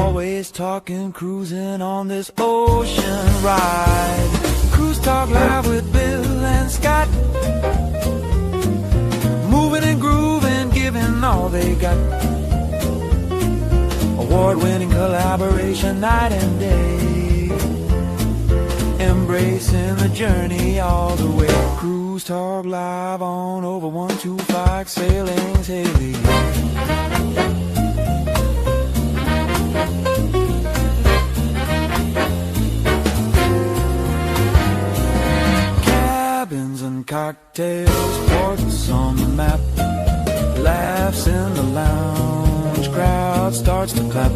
always talking, cruising on this ocean ride. Cruise Talk Live with Bill and Scott, moving and grooving, giving all they got. Award-winning collaboration night and day, embracing the journey all the way. Cruise Talk Live on over 125 Sailings Haley. Cabins and cocktails, ports on the map, laughs in the lounge, crowd starts to clap.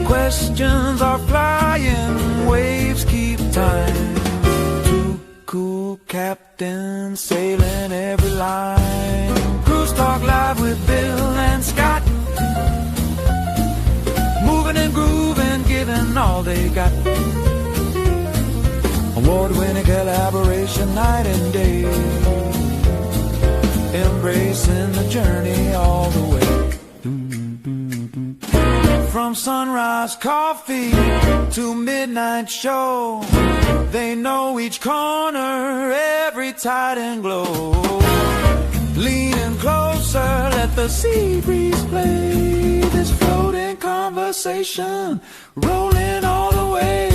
Questions are flying, waves keep time. Two cool captains sailing every line. Cruise Talk Live with Bill and Scott, moving and grooving, giving all they got. Award-winning collaboration night and day, embracing the journey all the way. From sunrise coffee to midnight show, they know each corner, every tide and glow. Leaning closer, let the sea breeze play this floating conversation, rolling all the way.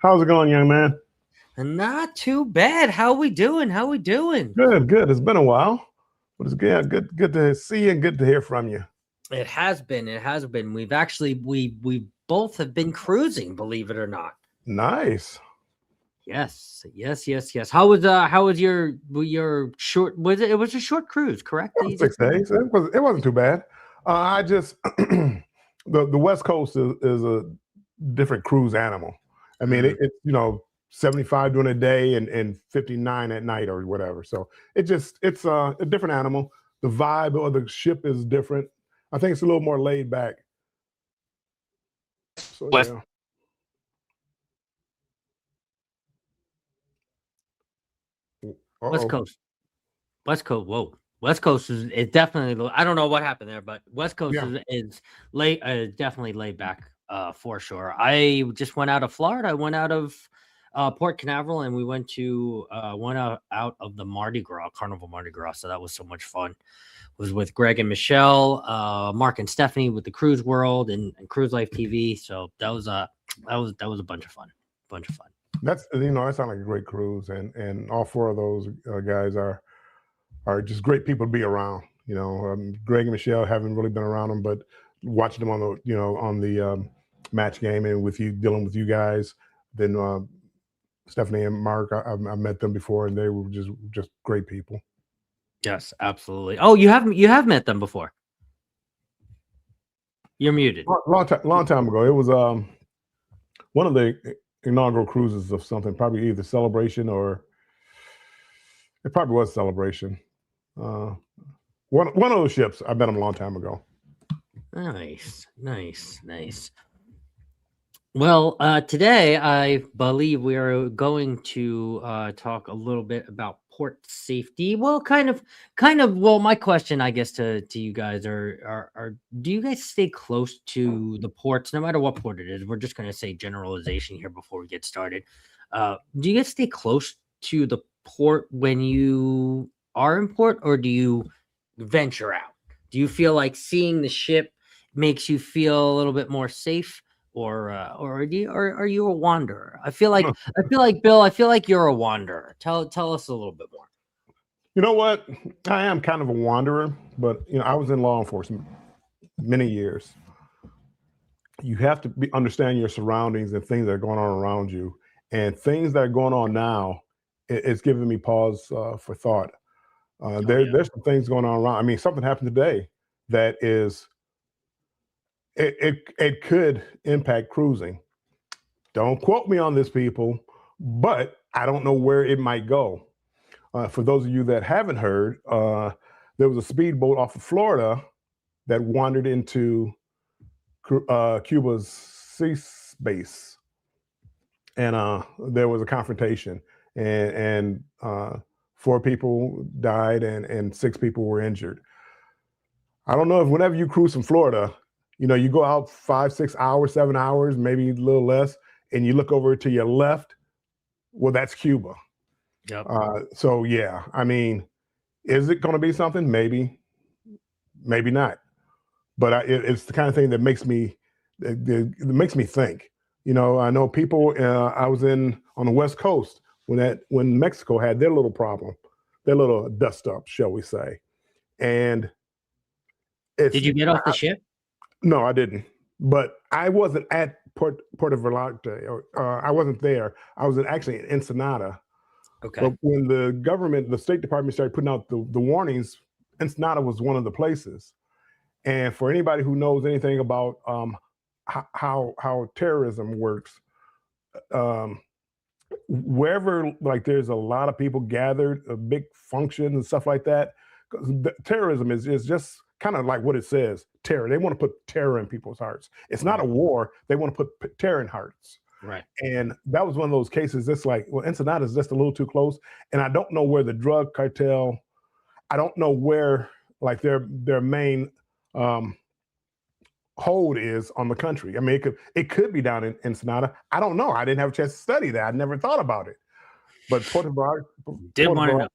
How's it going, young man? Not too bad. How we doing? Good. It's been a while, but it's good to see you and good to hear from you. It has been. We've actually we both have been cruising, believe it or not. Nice. Yes. How was your short? It was a short cruise, correct? 6 days. It wasn't too bad. I just the West Coast is a different cruise animal. I mean, it's 75 during the day and 59 at night or whatever. So it's a different animal. The vibe of the ship is different. I think it's a little more laid back. So, yeah. West Coast. Whoa. West Coast is definitely. I don't know what happened there, but West Coast is late. Definitely laid back. For sure. I just went out of Florida. I went out of Port Canaveral, and we went out of the Carnival Mardi Gras. So that was so much fun. It was with Greg and Michelle, Mark and Stephanie with the Cruise World and Cruise Life TV. So that was a bunch of fun. That sounds like a great cruise, and all four of those guys are just great people to be around. Greg and Michelle haven't really been around them, but watching them on the match game and dealing with you guys, then Stephanie and Mark, I met them before, and they were just great people. Yes, absolutely. Oh, you have met them before. You're muted. Long time ago. It was one of the inaugural cruises of something, probably either Celebration or it probably was Celebration. One of those ships. I met them a long time ago. Nice. Well, today I believe we are going to talk a little bit about port safety. Well, kind of. Well, my question, I guess, to you guys are do you guys stay close to the ports, no matter what port it is? We're just going to say generalization here before we get started. Do you guys stay close to the port when you are in port, or do you venture out? Do you feel like seeing the ship makes you feel a little bit more safe? Or are you a wanderer? I feel like Bill. I feel like you're a wanderer. Tell us a little bit more. You know what? I am kind of a wanderer, but I was in law enforcement many years. You have to understand your surroundings and things that are going on around you, and things that are going on now. It's giving me pause for thought. Oh yeah. There's some things going on around. I mean, something happened today that is it could impact cruising. Don't quote me on this, people, but I don't know where it might go. For those of you that haven't heard, there was a speedboat off of Florida that wandered into Cuba's sea base, and there was a confrontation, and 4 people died, and 6 people were injured. I don't know if whenever you cruise from Florida, you go out 5, 6 hours, 7 hours, maybe a little less, and you look over to your left. Well, that's Cuba. Yep. So yeah, I mean, is it going to be something? Maybe, maybe not. But it's the kind of thing that makes me think. I know people. I was on the West Coast when Mexico had their little problem, their little dust up, shall we say? And did you get off the ship? No, I didn't. But I wasn't at Puerto Vallarta, or I wasn't there. I was actually in Ensenada. Okay. But when the State Department started putting out the warnings, Ensenada was one of the places. And for anybody who knows anything about how terrorism works, wherever like there's a lot of people gathered, big functions and stuff like that, terrorism is just kind of like what it says, terror. They want to put terror in people's hearts. It's not a war. They want to put terror in hearts. Right. And that was one of those cases. It's like, well, Ensenada is just a little too close. And I don't know where the drug cartel, I don't know where like their main hold is on the country. I mean, it could be down in Ensenada. I don't know. I didn't have a chance to study that. I never thought about it. But Puerto Vallarta did want to know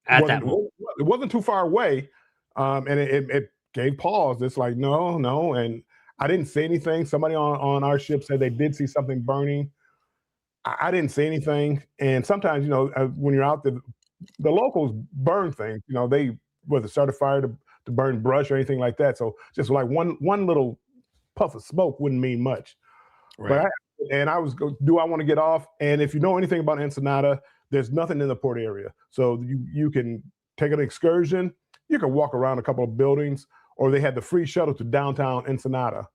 at that moment. It wasn't too far away, and it gave pause. It's like no, and I didn't see anything. Somebody on our ship said they did see something burning. I didn't see anything. And sometimes, when you're out there, the locals burn things. They whether start a fire to burn brush or anything like that. So just like one little puff of smoke wouldn't mean much. Right. But do I want to get off? And if you know anything about Ensenada, there's nothing in the port area. So you can take an excursion. You can walk around a couple of buildings, or they had the free shuttle to downtown Ensenada.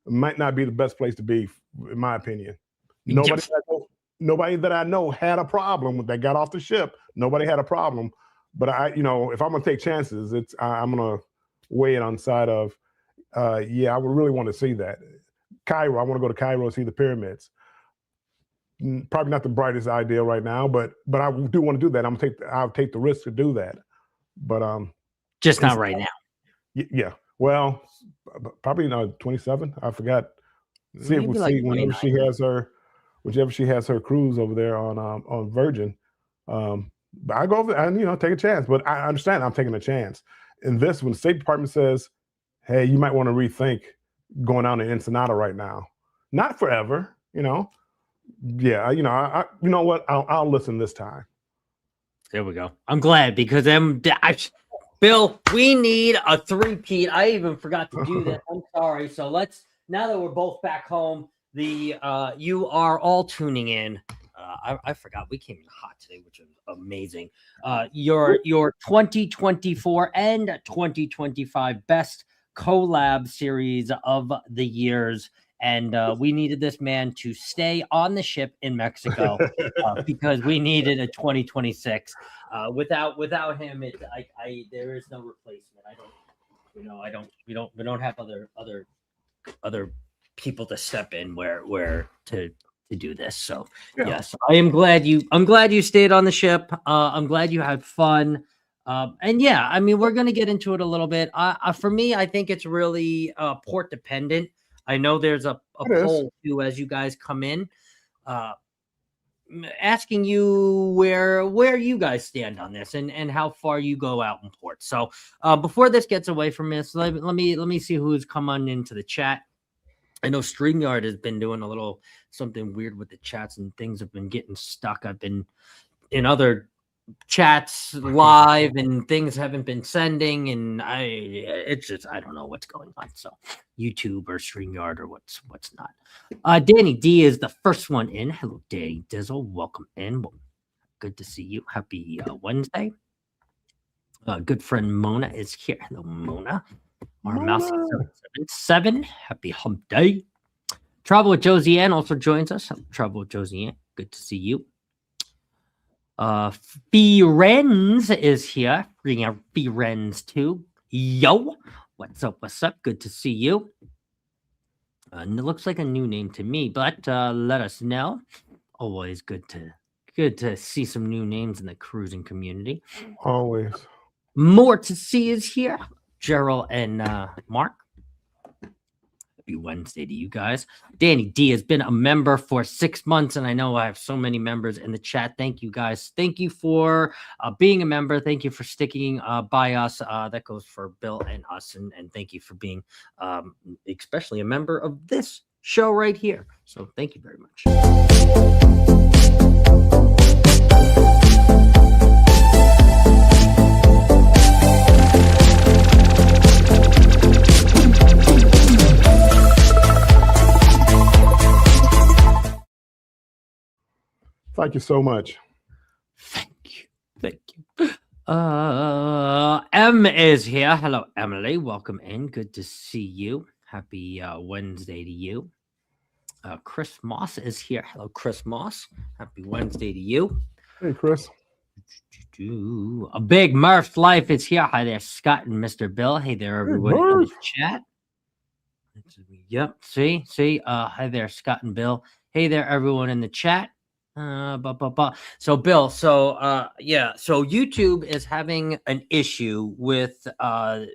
It might not be the best place to be, in my opinion. Nobody that I know had a problem when they got off the ship. Nobody had a problem. But if I'm gonna take chances, I'm gonna weigh it on the side of, I would really want to see that. Cairo, I want to go to Cairo and see the pyramids. Probably not the brightest idea right now, but I do want to do that. I'll take the risk to do that. But just not right now. Yeah. Well, probably 27. I forgot. We'll see whenever she has her cruise over there on Virgin. But I go over there and take a chance. But I understand I'm taking a chance. And this, when the State Department says, "Hey, you might want to rethink going down to Ensenada right now, not forever," Yeah, you know what? I'll listen this time. There we go. I'm glad because Bill, we need a three-peat. I even forgot to do that. I'm sorry. So now that we're both back home, you are all tuning in. I forgot we came in hot today, which is amazing. Your 2024 and 2025 best collab series of the years. And we needed this man to stay on the ship in Mexico because we needed a 2026. Without him, there is no replacement. We don't have other people to step in where to do this. So yes, I'm glad you stayed on the ship. I'm glad you had fun. And yeah, I mean, we're gonna get into it a little bit. For me, I think it's really port dependent. I know there's a poll too as you guys come in, asking you where you guys stand on this and how far you go out in port. So before this gets away from us, let me see who's come on into the chat. I know StreamYard has been doing a little something weird with the chats and things have been getting stuck. I've been in other chats live and things haven't been sending, and I don't know what's going on. So YouTube or StreamYard or what's not. Danny D is the first one in. Hello, Danny Dizzle. Welcome in. Well, good to see you. Happy Wednesday. Good friend Mona is here. Hello, Mona. Our mouse 777. Happy hump day. Travel with Josie Ann also joins us. Travel with Josie Ann. Good to see you. Firenz is here. Bringing out Firenz too. Yo, what's up? What's up? Good to see you. It looks like a new name to me, but let us know. Always good to see some new names in the cruising community. Always. More to see is here. Gerald and Mark. Happy Wednesday to you guys. Danny D has been a member for 6 months, and I know I have so many members in the chat. Thank you guys. Thank you for being a member. Thank you for sticking by us. That goes for Bill and us, and thank you for being especially a member of this show right here. So thank you very much. Thank you so much. Thank you. M is here. Hello, Emily. Welcome in. Good to see you. Happy Wednesday to you. Chris Moss is here. Hello, Chris Moss. Happy Wednesday to you. Hey, Chris. A big Murph Life is here. Hi there, Scott and Mr. Bill. Hey there, everybody in the chat. Yep. See. Hi there, Scott and Bill. Hey there, everyone in the chat. So Bill, so YouTube is having an issue with the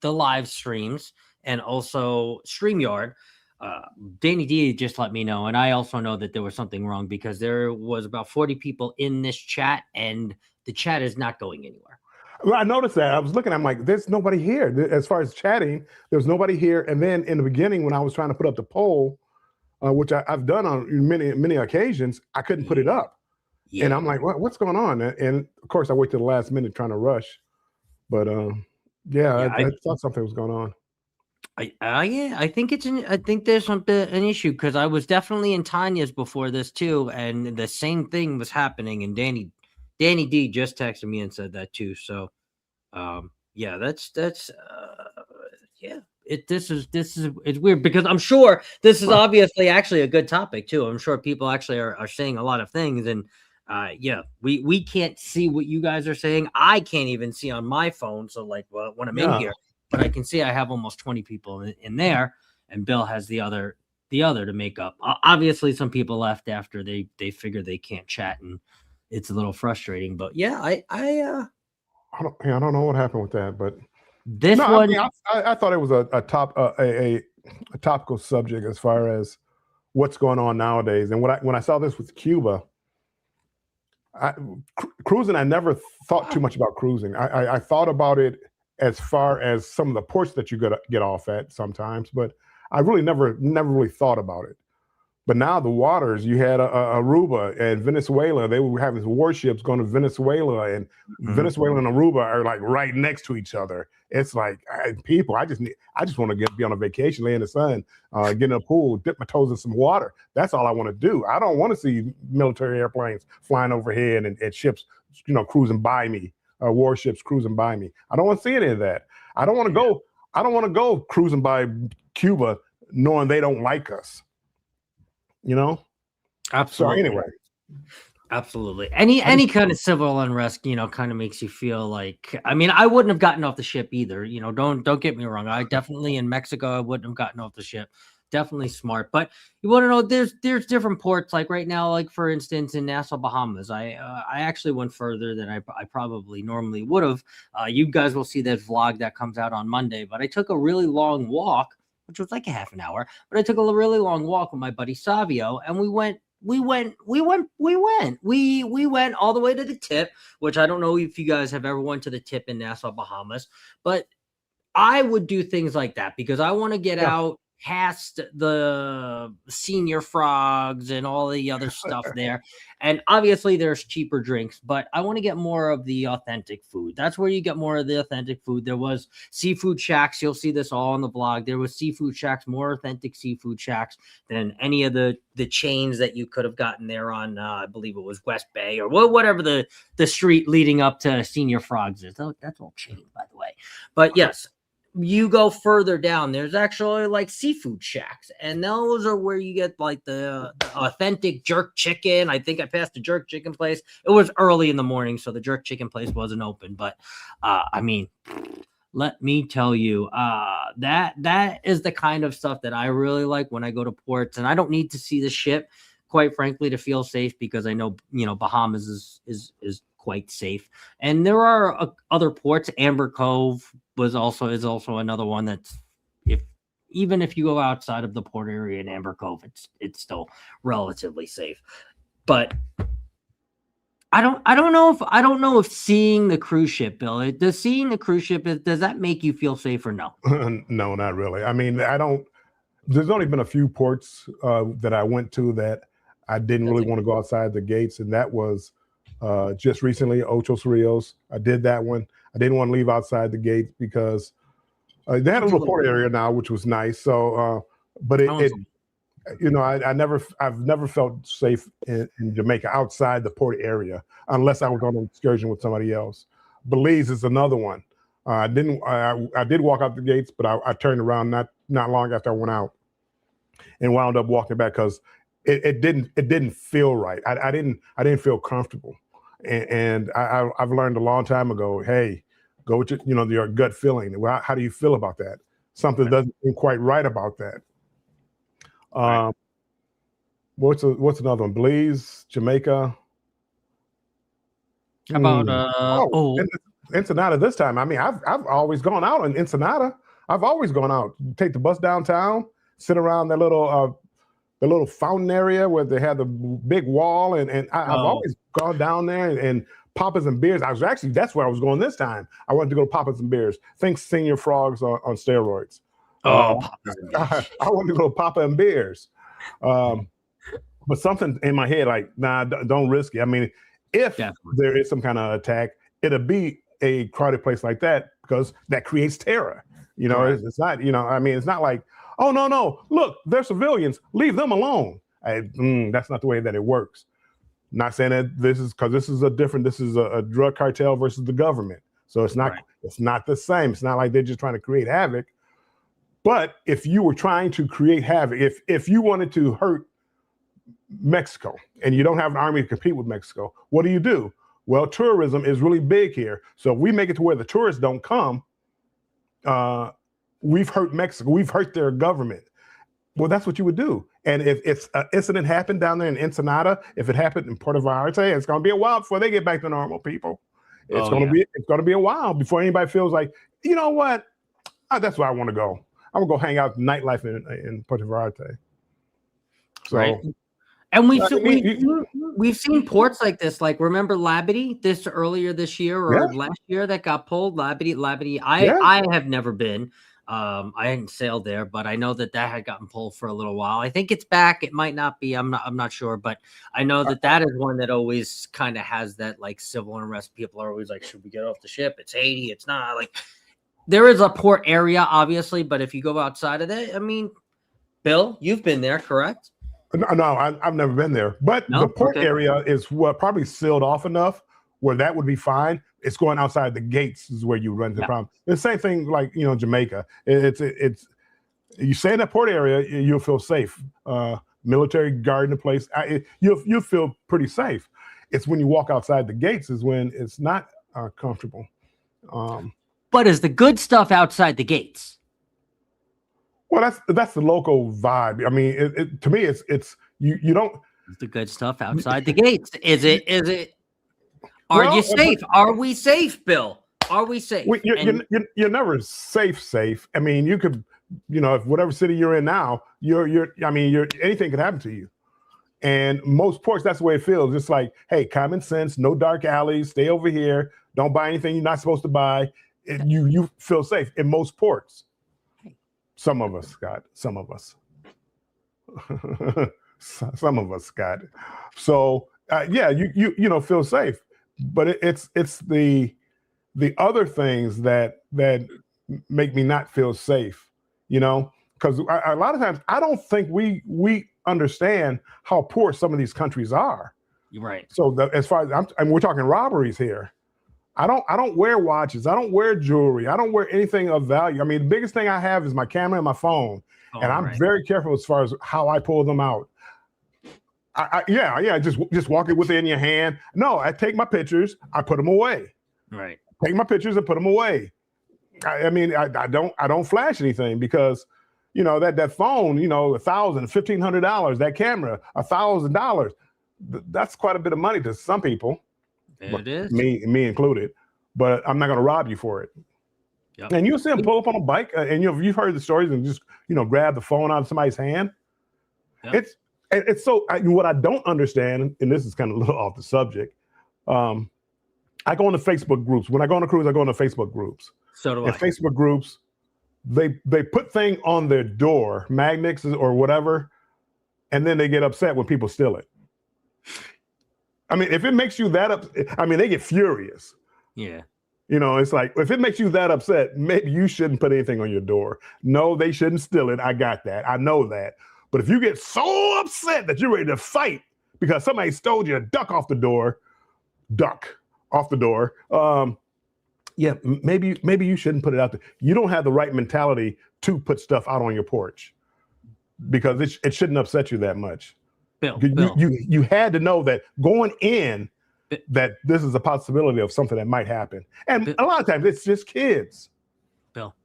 live streams and also StreamYard. Danny D just let me know, and I also know that there was something wrong because there was about 40 people in this chat and the chat is not going anywhere. Well, I noticed that. I was looking, I'm like, there's nobody here. As far as chatting, there's nobody here. And then in the beginning, when I was trying to put up the poll, which I've done on many occasions, I couldn't put it up. Yeah. And I'm like, what's going on? And of course, I wait till the last minute trying to rush. But I thought something was going on. I think I think there's an issue because I was definitely in Tanya's before this too, and the same thing was happening. And Danny D just texted me and said that too. So, this is weird because I'm sure this is obviously actually a good topic too. I'm sure people actually are saying a lot of things, and we can't see what you guys are saying. I can't even see on my phone. So when I'm in here, but I can see I have almost 20 people in there, and Bill has the other to make up. Obviously, some people left after they figure they can't chat, and it's a little frustrating. But yeah, I don't know what happened with that, but. I thought it was a topical subject as far as what's going on nowadays. And when I saw this with Cuba, cruising, I never thought too much about cruising. I thought about it as far as some of the ports that you get off at sometimes, but I really never really thought about it. But now the waters, you had Aruba and Venezuela. They were having warships going to Venezuela, and Venezuela and Aruba are like right next to each other. It's like people. I just want to be on a vacation, lay in the sun, get in a pool, dip my toes in some water. That's all I want to do. I don't want to see military airplanes flying overhead and ships, cruising by me, warships cruising by me. I don't want to see any of that. I don't want to go. I don't want to go cruising by Cuba knowing they don't like us. Absolutely. So anyway, absolutely. Any kind of civil unrest, kind of makes you feel like. I mean, I wouldn't have gotten off the ship either. Don't get me wrong. I definitely in Mexico, I wouldn't have gotten off the ship. Definitely smart. But you want to know, there's different ports. Like right now, like for instance, in Nassau, Bahamas, I actually went further than I probably normally would have. You guys will see that vlog that comes out on Monday. But I took a really long walk, which was like a half an hour, but I took a really long walk with my buddy Savio, and we went all the way to the tip, which I don't know if you guys have ever went to the tip in Nassau, Bahamas, but I would do things like that because I want to get out past the Senior Frogs and all the other stuff there. And obviously there's cheaper drinks, but I want to get more of the authentic food. That's where you get more of the authentic food. There was seafood shacks. You'll see this all on the blog. There was seafood shacks, more authentic seafood shacks than any of the chains that you could have gotten there on, I believe it was West Bay or whatever the street leading up to Senior Frogs is. Oh, that's all chain, by the way. But yes, you go further down, there's actually like seafood shacks, and those are where you get like the authentic jerk chicken. I think I passed a jerk chicken place. It was early in the morning, so the jerk chicken place wasn't open. But I mean, let me tell you, that is the kind of stuff that I really like when I go to ports, and I don't need to see the ship, quite frankly, to feel safe, because I know, you know, Bahamas is quite safe. And there are other ports. Amber Cove is also another one that's, even if you go outside of the port area in Amber Cove, it's still relatively safe. But I don't know if seeing the cruise ship, Bill, does seeing the cruise ship, does that make you feel safe or no? No, not really. I mean, there's only been a few ports that I went to that I didn't really want to go outside the gates, and that was just recently, Ocho Rios. I did that one. I didn't want to leave outside the gate because they had a little port area now, which was nice. So, but you know, I've never felt safe in Jamaica outside the port area unless I was on an excursion with somebody else. Belize is another one. I did walk out the gates, but I turned around not long after I went out and wound up walking back because it didn't feel right. I didn't feel comfortable. And I've learned a long time ago, hey, go with your gut feeling. Well, how do you feel about that? Something doesn't seem quite right about that. What's another one? Belize, Jamaica. How about Ensenada this time? I mean, I've always gone out in Ensenada. I've always gone out, take the bus downtown, sit around that little the little fountain area where they had the big wall, and I've always gone down there and Papas and Beers. That's where I was going this time. I wanted to go to Papas and Beers. Think Senior Frogs on steroids. I wanted to go to Papa and Beers. But something in my head, like, nah, don't risk it. I mean, if there is some kind of attack, it'll be a crowded place like that because that creates terror. You know, it's not, I mean, it's not like, oh, no, look, they're civilians, leave them alone. That's not the way that it works. Not saying that this is a drug cartel versus the government. So it's not the same. It's not like they're just trying to create havoc. But if you were trying to create havoc, if you wanted to hurt Mexico and you don't have an army to compete with Mexico, what do? Well, tourism is really big here. So if we make it to where the tourists don't come, we've hurt Mexico. We've hurt their government. Well, that's what you would do. And if an incident happened down there in Ensenada, if it happened in Puerto Vallarta, it's going to be a while before they get back to normal, people. It's going to be a while before anybody feels like, you know what? That's where I want to go. I'm going to go hang out nightlife in Puerto Vallarta. So, right. And we've seen ports like this. Like, remember Labadee earlier this year or last year that got pulled? Labadee. I have never been. I hadn't sailed there, but I know that had gotten pulled for a little while. I think it's back. It might not be. I'm not sure, but I know that is one that always kind of has that like civil unrest. People are always like, should we get off the ship? It's Haiti. It's not. Like, there is a port area, obviously, but if you go outside of that, I mean, Bill, you've been there, correct? No, I've never been there. But the port area is probably sealed off enough where that would be fine. It's going outside the gates is where you run into the problem. The same thing like, Jamaica. It's you stay in that port area, you'll feel safe. Military guard in the place, you'll feel pretty safe. It's when you walk outside the gates is when it's not comfortable. But is the good stuff outside the gates? Well, that's the local vibe. I mean, to me, it's you don't. It's the good stuff outside the gates. Is it? Are you safe? Are we safe, Bill? Are we safe? You're never safe. I mean, you could, if whatever city you're in now, anything could happen to you. And most ports, that's the way it feels. It's like, hey, common sense, no dark alleys, stay over here, don't buy anything you're not supposed to buy. You feel safe in most ports. Some of us, Scott. Some of us. Some of us, Scott. So yeah, you know, feel safe, but it's the other things that make me not feel safe. You know, because a lot of times I don't think we understand how poor some of these countries are. You're right. So as far as we're talking robberies here. I don't wear watches. I don't wear jewelry. I don't wear anything of value. I mean, the biggest thing I have is my camera and my phone, and I'm very careful as far as how I pull them out. Yeah, just walk it within your hand. No, I take my pictures, I put them away. Right. Take my pictures and put them away. I mean, I don't flash anything because, you know, that phone, you know, $1,000, $1,500, that camera, $1,000. That's quite a bit of money to some people. It is. Me included, but I'm not going to rob you for it. Yep. And you see them pull up on a bike, and you've heard the stories, and just grab the phone out of somebody's hand. Yep. It's so what I don't understand, and this is kind of a little off the subject. I go into Facebook groups. When I go on a cruise, I go into Facebook groups. So do I. Facebook groups, they put things on their door, magnets or whatever, and then they get upset when people steal it. I mean, if it makes you that they get furious. Yeah. You know, it's like, if it makes you that upset, maybe you shouldn't put anything on your door. No, they shouldn't steal it. I got that. I know that. But if you get so upset that you're ready to fight because somebody stole you a duck off the door, yeah, maybe you shouldn't put it out there. You don't have the right mentality to put stuff out on your porch because it shouldn't upset you that much. Bill. You had to know that going in that this is a possibility of something that might happen. And a lot of times it's just kids. Bill,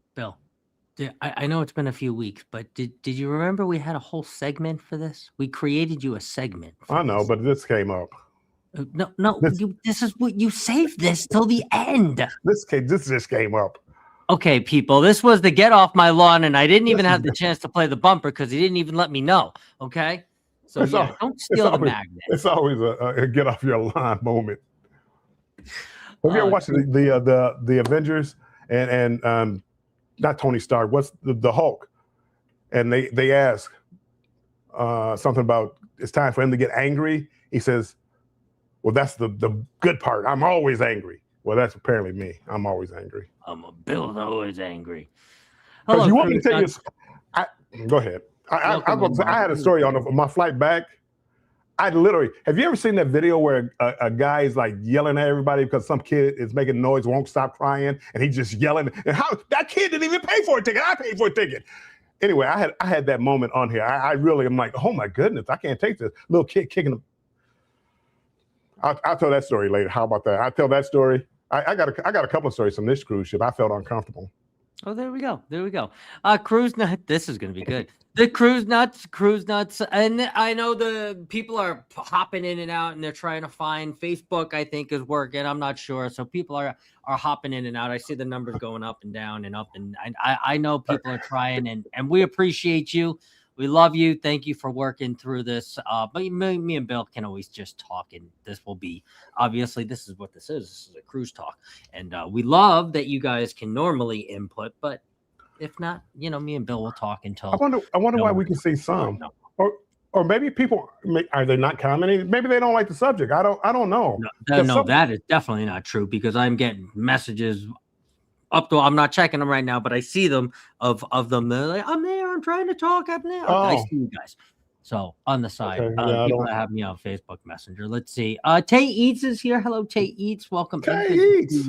I know it's been a few weeks, but did you remember we had a whole segment for this? We created you a segment. I know, but this came up. No, this is what you saved this till the end. This just came up. Okay, people, this was the get off my lawn, and I didn't even have the chance to play the bumper because he didn't even let me know. Okay. So don't steal the magnet. It's always a get off your lawn moment. Have you ever watched the Avengers and not Tony Stark? What's the Hulk? And they ask something about it's time for him to get angry. He says, "Well, that's the good part. I'm always angry." Well, that's apparently me. I'm always angry. Bill's always angry. Hello, you want me to tell you? Go ahead. I had a story on my flight back. Have you ever seen that video where a guy is like yelling at everybody because some kid is making noise, won't stop crying, and he's just yelling? And how that kid didn't even pay for a ticket. I paid for a ticket. Anyway, I had that moment on here. I really am like, oh my goodness, I can't take this little kid kicking him. I'll tell that story later. How about that? I'll tell that story. I got a couple of stories from this cruise ship. I felt uncomfortable. Oh, there we go. Cruise Nuts. This is going to be good. The Cruise Nuts. And I know the people are hopping in and out and they're trying to find Facebook, I think, is working. I'm not sure. So people are hopping in and out. I see the numbers going up and down and up. And I know people are trying and we appreciate you. We love you. Thank you for working through this. But me and Bill can always just talk, and this will be obviously this is what this is. This is a cruise talk, and we love that you guys can normally input, but if not, me and Bill will talk until. I wonder why we can see some, or maybe people are they not commenting? Maybe they don't like the subject. I don't know. No, that is definitely not true because I'm getting messages. I'm not checking them right now, but I see them of them. They're like, I'm there. I'm trying to talk. I'm there. Oh. I see you guys. So on the side, people that have me on Facebook Messenger. Let's see. Tay Eats is here. Hello, Tay Eats. Welcome. Tay Eats.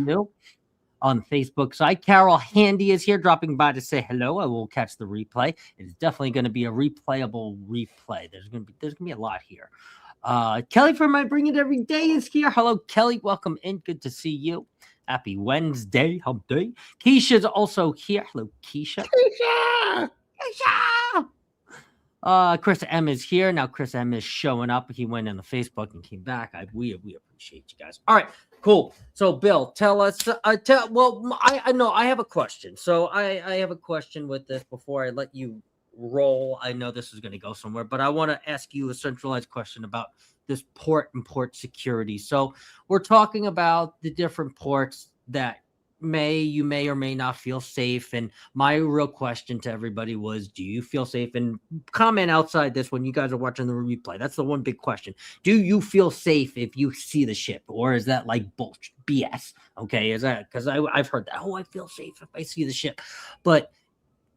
On Facebook side. Carol Handy is here, dropping by to say hello. I will catch the replay. It's definitely going to be a replayable replay. There's going to be a lot here. Kelly from I Bring It Every Day is here. Hello, Kelly. Welcome in. Good to see you. Happy Wednesday, hump day. Keisha's also here. Hello, Keisha. Chris M is here. Now Chris M is showing up. He went in the Facebook and came back. We appreciate you guys. All right, cool. So Bill, tell us. I know I have a question. So I have a question with this before I let you roll. I know this is going to go somewhere, but I want to ask you a centralized question about this port and port security. So we're talking about the different ports that you may or may not feel safe. And my real question to everybody was, do you feel safe? And comment outside this when you guys are watching the replay. That's the one big question. Do you feel safe if you see the ship, or is that like bullshit, BS? Okay, is that because I've heard that? Oh, I feel safe if I see the ship, but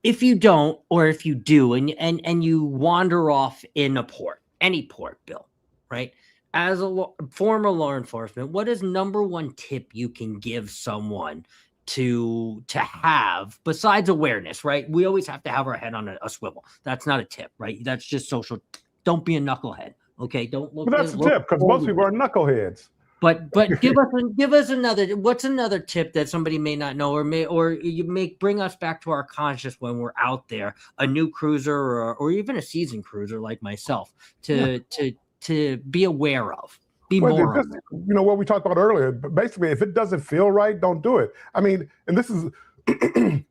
if you don't, or if you do, and you wander off in a port, any port, Bill, right? As a former law enforcement, what is number one tip you can give someone to have besides awareness, right? We always have to have our head on a swivel. That's not a tip, right? That's just social. Don't be a knucklehead. Okay. Don't look. But that's a tip, because most people are knuckleheads. But give us another. What's another tip that somebody may not know, or you may bring us back to our conscious when we're out there, a new cruiser or even a seasoned cruiser like myself, to be aware of, more just, you know, what we talked about earlier. But basically, if it doesn't feel right, don't do it. I mean, and this is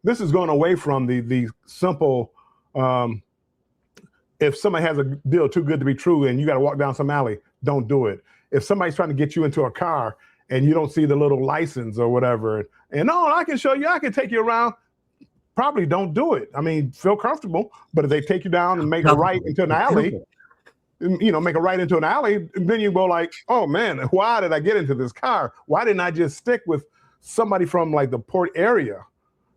this is going away from the simple. If somebody has a deal too good to be true, and you got to walk down some alley, don't do it. If somebody's trying to get you into a car and you don't see the little license or whatever, and I can show you, I can take you around, probably don't do it. I mean, feel comfortable, but if they take you down and make a right into an alley. Make a right into an alley, and then you go like, oh man, why did I get into this car? Why didn't I just stick with somebody from like the port area?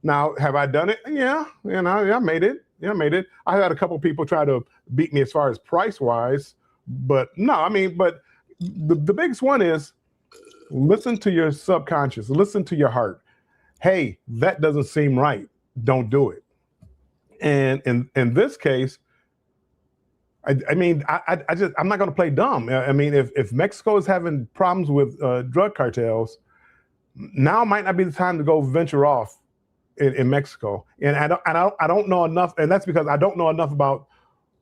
Now, have I done it? Yeah, I made it. Yeah, I made it. I had a couple people try to beat me as far as price wise, but no, I mean, but the biggest one is listen to your subconscious, listen to your heart. Hey, that doesn't seem right. Don't do it. And in this case, I'm not going to play dumb. I mean, if Mexico is having problems with drug cartels, now might not be the time to go venture off in Mexico. And I don't know enough, and that's because I don't know enough about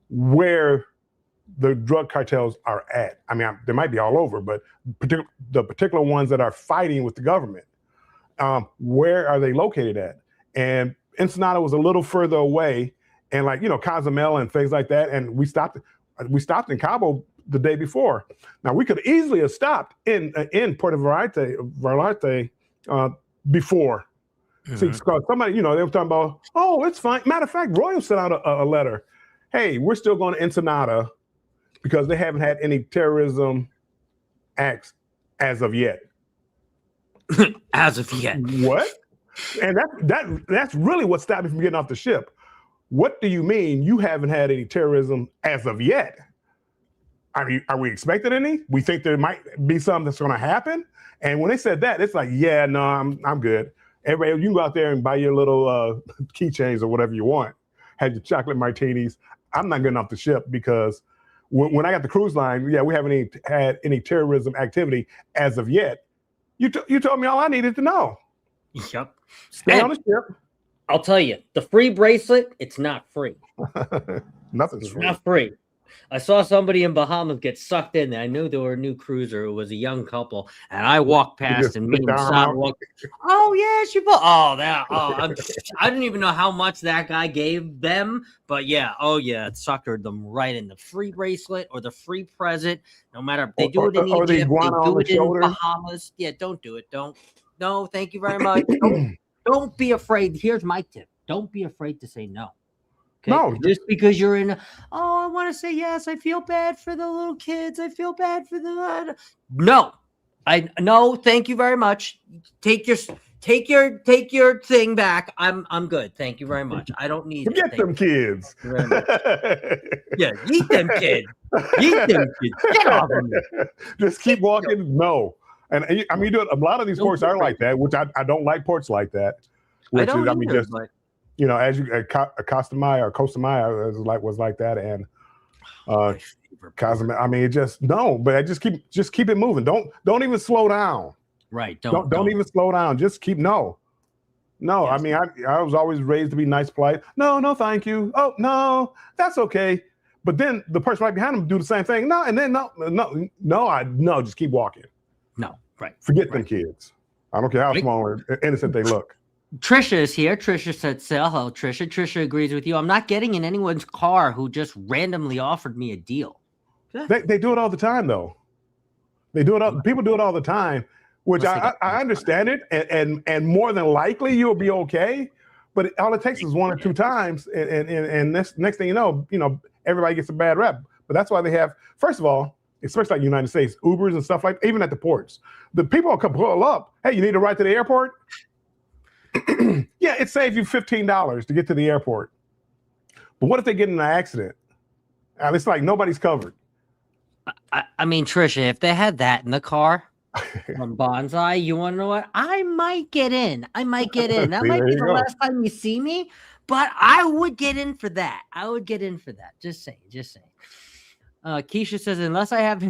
where the drug cartels are at. I mean, they might be all over, but the particular ones that are fighting with the government, where are they located at? And Ensenada was a little further away. And like, Cozumel and things like that. And we stopped in Cabo the day before. Now we could easily have stopped in Puerto Vallarta before. Mm-hmm. See, because somebody, they were talking about, oh, it's fine. Matter of fact, Royal sent out a letter. Hey, we're still going to Ensenada because they haven't had any terrorism acts as of yet. As of yet. What? And that's really what stopped me from getting off the ship. What do you mean you haven't had any terrorism as of yet? Are we expecting any? We think there might be something that's going to happen. And when they said that, it's like, yeah, no, I'm good. Everybody, you can go out there and buy your little keychains or whatever you want. Have your chocolate martinis. I'm not getting off the ship because when I got the cruise line, yeah, we haven't had any terrorism activity as of yet. You told me all I needed to know. Yep. Stay on the ship. I'll tell you, the free bracelet, it's not free. Nothing's free. Not free. I saw somebody in Bahamas get sucked in there. I knew there were a new cruiser. It was a young couple, and I walked past and me and Sam walked. Oh yeah, she put. Oh that. Oh, I didn't even know how much that guy gave them, but yeah. Oh yeah, it suckered them right in the free bracelet or the free present. No matter if they do it in Egypt, they do it in Bahamas. Yeah, don't do it. Don't. No, thank you very much. Don't be afraid. Here's my tip. Don't be afraid to say no. Okay? No. Just because you're in, I want to say yes. I feel bad for the little kids. I feel bad for the. No. No, thank you very much. Take your thing back. I'm good. Thank you very much. I don't need Forget them kids. Yeah, eat them kids. Eat them kids. Get off of me. Just keep walking. No. And I mean, a lot of these ports are like that, which I don't like ports like that. Which I don't is, I mean, either, just as you Costa Maya was like that, and Cozumel. I mean, but I just keep it moving. Don't even slow down. Right. Don't even slow down. Just keep no. Yes. I mean, I was always raised to be nice, polite. No, thank you. Oh no, that's okay. But then the person right behind them do the same thing. No, and then no, just keep walking. No, right. Forget them kids. I don't care how small or innocent they look. Trisha is here. Trisha said, hello, Trisha. Trisha agrees with you. I'm not getting in anyone's car who just randomly offered me a deal. They do it all the time, though. They do it all. People do it all the time which Unless they I, got I things understand it, and more than likely you'll be okay. But all it takes is one or two times, and next thing you know, everybody gets a bad rep. But that's why they have, first of all, especially like the United States, Ubers and stuff like, even at the ports, the people will come pull up. Hey, you need a ride to the airport? Yeah, it saves you $15 to get to the airport. But what if they get in an accident? And it's like nobody's covered. I mean, Trisha, if they had that in the car from Bonsai, you want to know what? I might get in. That See, might there be you the go. last time you see me, but I would get in for that. Just saying. Keisha says, unless I have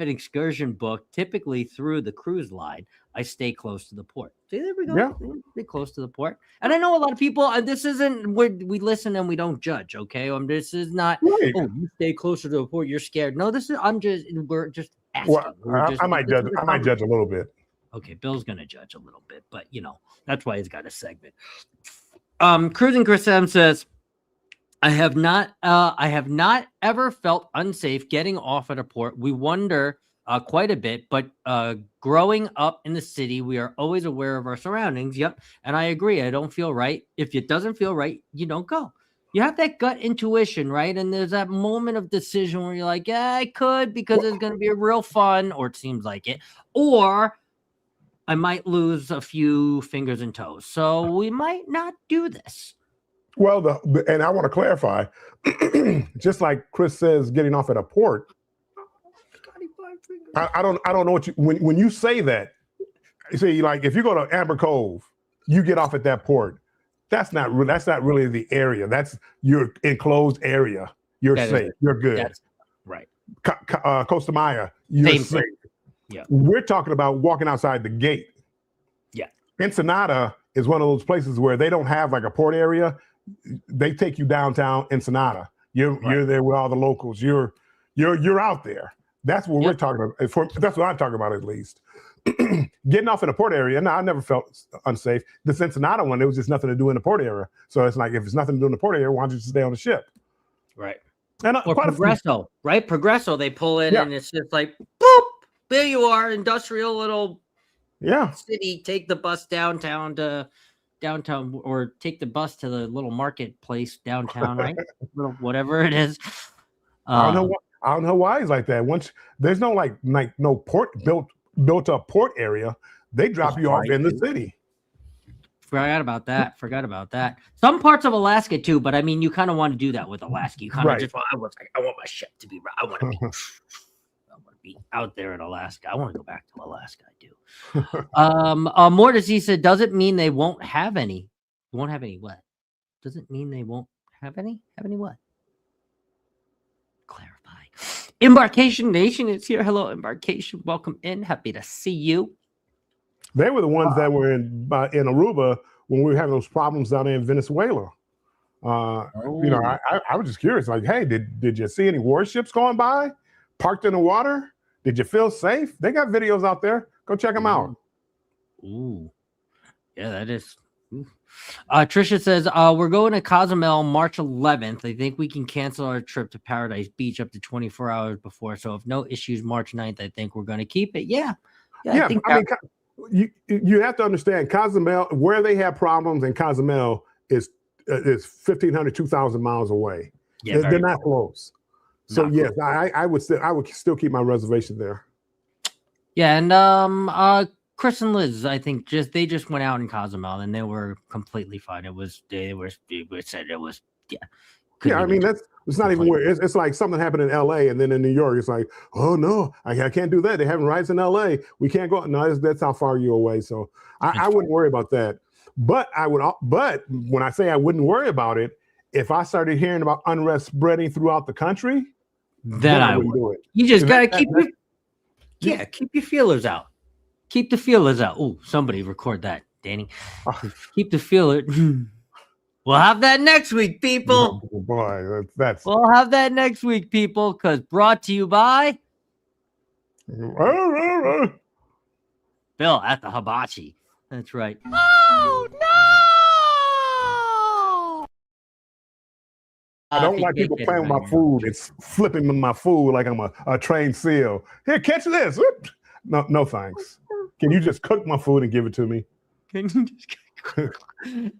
an excursion booked, typically through the cruise line, I stay close to the port. See, there we go. Yeah. Stay close to the port. And I know a lot of people, this isn't where we listen and we don't judge. Okay. This is not, Right. oh, you stay closer to the port, you're scared. No, we're just asking. Well, I might judge a little bit. Okay, Bill's gonna judge a little bit, but that's why he's got a segment. Cruising Chris M says, I have not ever felt unsafe getting off at a port. We wonder quite a bit, but growing up in the city, we are always aware of our surroundings. Yep, and I agree. I don't feel right. If it doesn't feel right, you don't go. You have that gut intuition, right? And there's that moment of decision where you're like, yeah, I could because it's going to be real fun, or it seems like it, or I might lose a few fingers and toes. So we might not do this. Well, and I want to clarify, just like Chris says, getting off at a port. I don't know what when you say that. You see, like if you go to Amber Cove, you get off at that port. That's not really the area. That's your enclosed area. You're safe. You're good. That's right. Costa Maya, you're Same safe. thing. Yeah. We're talking about walking outside the gate. Yeah. Ensenada is one of those places where they don't have like a port area. They take you downtown Ensenada. You're there with all the locals. You're out there. That's what we're talking about. That's what I'm talking about, at least. Getting off in a port area, no, I never felt unsafe. This Ensenada one, there was just nothing to do in the port area. So it's like, if it's nothing to do in the port area, why don't you just stay on the ship? Right. And or Progresso, right? Progresso, they pull in and it's just like, boop, there you are, industrial little city. Take the bus downtown, or take the bus to the little marketplace downtown, right? Whatever it is. I don't know why it's like that. Once there's no like no port built up port area, they drop you off in the city. Forgot about that. Some parts of Alaska too, but I mean, you kind of want to do that with Alaska. You kind of just I want my ship to be. I want to be out there in Alaska. I want to go back to Alaska. I do. Mortis, he said, does it mean they won't have any? Won't have any what? Does it mean they won't have any? Have any what? Clarify. Embarkation Nation is here. Hello, Embarkation. Welcome in. Happy to see you. They were the ones that were in Aruba when we were having those problems down there in Venezuela. I was just curious, like, hey, did you see any warships going by, parked in the water? Did you feel safe? They got videos out there. Go check them out. Ooh, yeah, that is. Trisha says, we're going to Cozumel March 11th. I think we can cancel our trip to Paradise Beach up to 24 hours before. So if no issues, March 9th, I think we're going to keep it. Yeah. I mean, you have to understand Cozumel, where they have problems in Cozumel is 1,500, 2,000 miles away. Yeah, they're not close. So yes, I would still keep my reservation there. Yeah, and Chris and Liz, I think they just went out in Cozumel and they were completely fine. They said it was I mean, it's not even weird. It's like something happened in LA and then in New York, it's like, oh no, I can't do that. They're having riots in LA. We can't go. No, that's how far you're away. So I wouldn't worry about that. But when I say I wouldn't worry about it, if I started hearing about unrest spreading throughout the country, then I wouldn't do it. You just gotta keep your feelers out. Keep the feelers out. Oh, somebody record that, Danny. Keep the feeler. We'll have that next week, people. Oh, boy, we'll have that next week, people, because brought to you by Bill at the Hibachi. That's right. Oh no! I don't like people playing with my food. It's flipping my food like I'm a trained seal. Here, catch this. No thanks. Can you just cook my food and give it to me? Can you just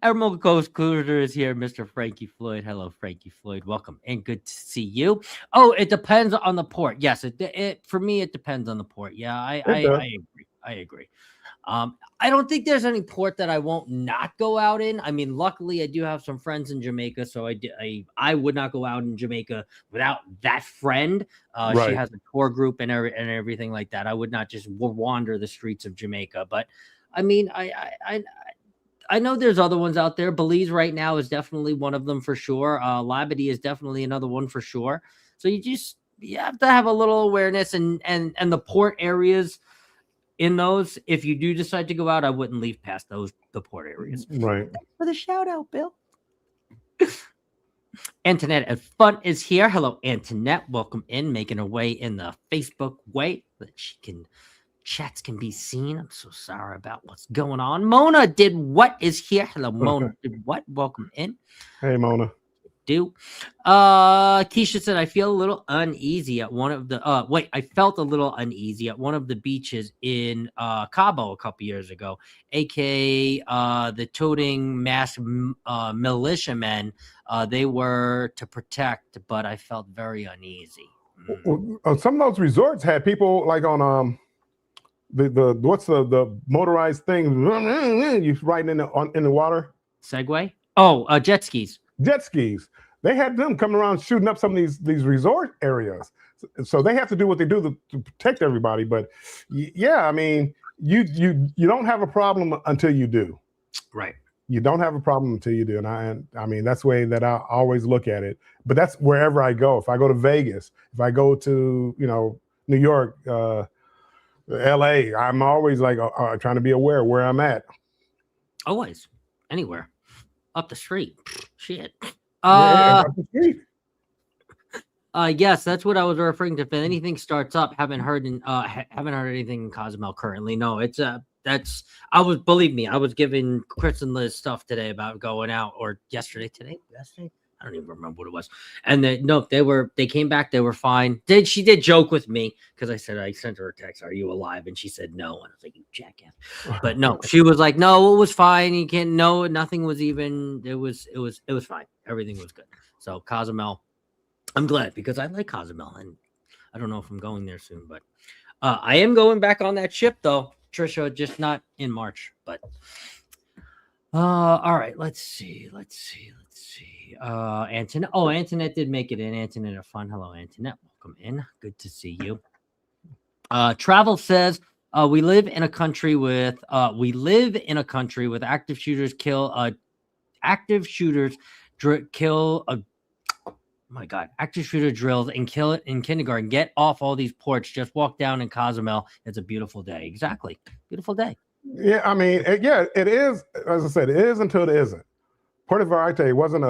Emerald Coast Cruiser is here, Mr. Frankie Floyd. Hello, Frankie Floyd. Welcome and good to see you. Oh, it depends on the port. Yes, it for me it depends on the port. Yeah, I agree. I agree. I don't think there's any port that I won't not go out in. I mean, luckily I do have some friends in Jamaica, so I would not go out in Jamaica without that friend. Right. She has a tour group and everything like that. I would not just wander the streets of Jamaica, but I mean, I know there's other ones out there. Belize right now is definitely one of them for sure. Labadee is definitely another one for sure. So you have to have a little awareness and the port areas in those. If you do decide to go out, I wouldn't leave past the port areas. Right. Thanks for the shout out, Bill. Antoinette at Fun is here. Hello, Antoinette. Welcome in, making her way in the Facebook way that chats can be seen. I'm so sorry about what's going on. Mona did what is here. Hello, Mona did what? Welcome in. Hey, Mona. Keisha said I feel a little uneasy at one of the I felt a little uneasy at one of the beaches in Cabo a couple years ago, aka the toting masked militiamen. They were to protect, but I felt very uneasy. Well, some of those resorts had people like on what's the motorized thing you riding in the water? Segway? Oh, jet skis. Jet skis. They had them coming around shooting up some of these resort areas. So they have to do what they do to protect everybody. But yeah, I mean, you don't have a problem until you do. Right. You don't have a problem until you do. And I mean, that's the way that I always look at it. But that's wherever I go. If I go to Vegas, if I go to, New York, LA, I'm always like trying to be aware where I'm at. Always. Anywhere. Up the street. Shit. Up the street. Yes, that's what I was referring to. If anything starts up, haven't heard anything in Cozumel currently. No, it's believe me, I was giving Chris and Liz stuff today about going out, or yesterday. I don't even remember what it was. And they came back, they were fine. She did joke with me because I sent her a text, "Are you alive?" And she said no. And I was like, "You jackass." But no, she was like, "No, it was fine. Nothing was even, it was fine. Everything was good." So Cozumel, I'm glad because I like Cozumel, and I don't know if I'm going there soon, but I am going back on that ship though, Trisha, just not in March, but all right, let's see. Antoinette did make it in. Antoinette are fun. Hello, Antoinette. Welcome in. Good to see you. Travel says we live in a country with active shooters kill active shooter drills and kill it in kindergarten. Get off all these ports. Just walk down in Cozumel. It's a beautiful day. Exactly. Beautiful day. Yeah, I mean, it is. As I said, it is until it isn't. Puerto Vallarta wasn't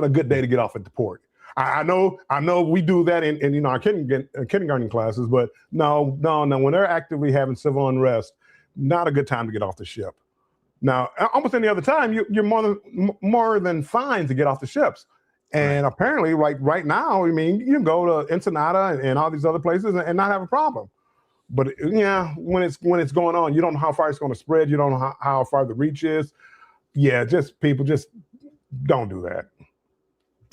a good day to get off at the port. I know we do that in our kindergarten classes, but no. When they're actively having civil unrest, not a good time to get off the ship. Now, almost any other time, you're more than fine to get off the ships. And apparently, right now, I mean, you can go to Ensenada and all these other places and not have a problem. But yeah, when it's going on, you don't know how far it's going to spread. You don't know how far the reach is. Yeah, people just don't do that.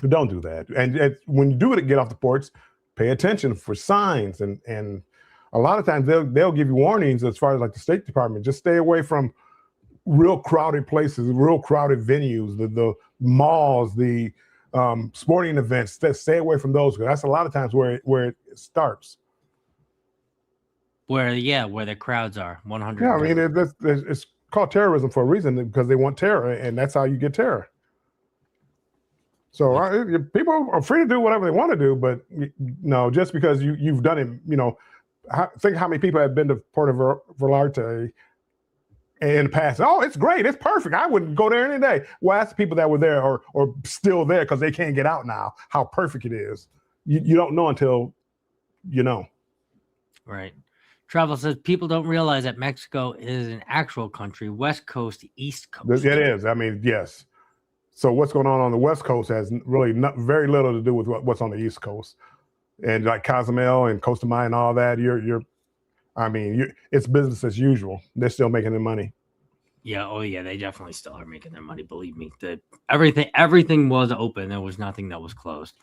Don't do that. And when you do get off the ports, pay attention for signs. And a lot of times they'll give you warnings as far as like the State Department. Just stay away from real crowded places, real crowded venues, the malls, the sporting events. Stay away from those, because that's a lot of times where it starts. Where the crowds are. 100%. Yeah, I mean, it's called terrorism for a reason, because they want terror, and that's how you get terror. So people are free to do whatever they want to do, but no, just because you've done it, think how many people have been to Puerto Vallarta in the past. Oh, it's great, it's perfect, I would go there any day. Well, ask the people that were there or still there because they can't get out now how perfect it is. You don't know until you know. Right. Travel says people don't realize that Mexico is an actual country, West Coast, East Coast. It is. I mean, yes. So what's going on the West Coast has really very little to do with what's on the East Coast. And like Cozumel and Costa Maya and all that, I mean, it's business as usual. They're still making their money. Yeah. Oh, yeah. They definitely still are making their money. Believe me. Everything was open. There was nothing that was closed.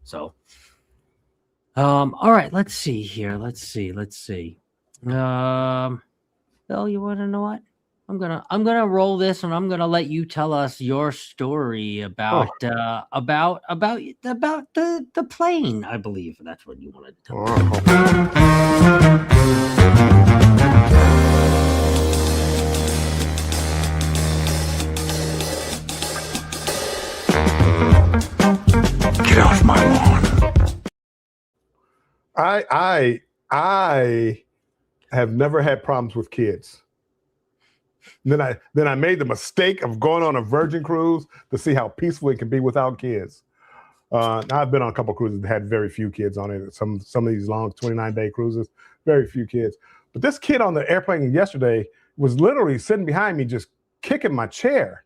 So, all right. Let's see here. Let's see. Bill, you want to know what? I'm gonna roll this, and I'm gonna let you tell us your story about the plane. I believe that's what you wanted to tell me. Get off my lawn. I have never had problems with kids. Then I made the mistake of going on a Virgin cruise to see how peaceful it can be without kids. I've been on a couple of cruises that had very few kids on it. Some of these long 29-day cruises, very few kids. But this kid on the airplane yesterday was literally sitting behind me, just kicking my chair.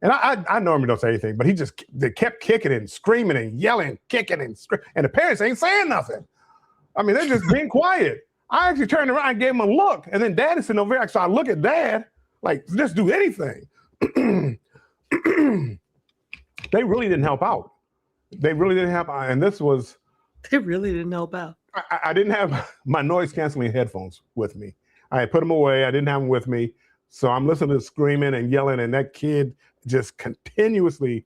And I normally don't say anything, but they kept kicking and screaming and yelling, kicking and screaming, and the parents ain't saying nothing. I mean, they're just being quiet. I actually turned around and gave him a look, and then Dad is sitting over there. So I look at Dad, like, just do anything. They really didn't help out. They really didn't help out. And this was... They really didn't help out. I didn't have my noise-canceling headphones with me. I had put them away. I didn't have them with me. So I'm listening to screaming and yelling, and that kid just continuously...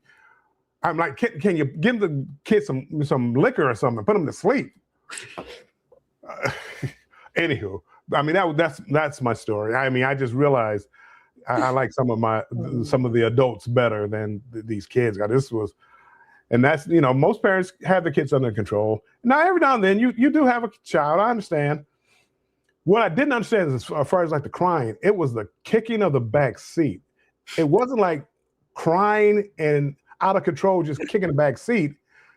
I'm like, can you give the kid some liquor or something, put him to sleep? Anywho, I mean, that's my story. I mean, I just realized I like some of the adults better than these kids. And that's, most parents have their kids under control. Now, every now and then you do have a child. I understand. What I didn't understand is, as far as like the crying, it was the kicking of the back seat. It wasn't like crying and out of control, just kicking the back seat.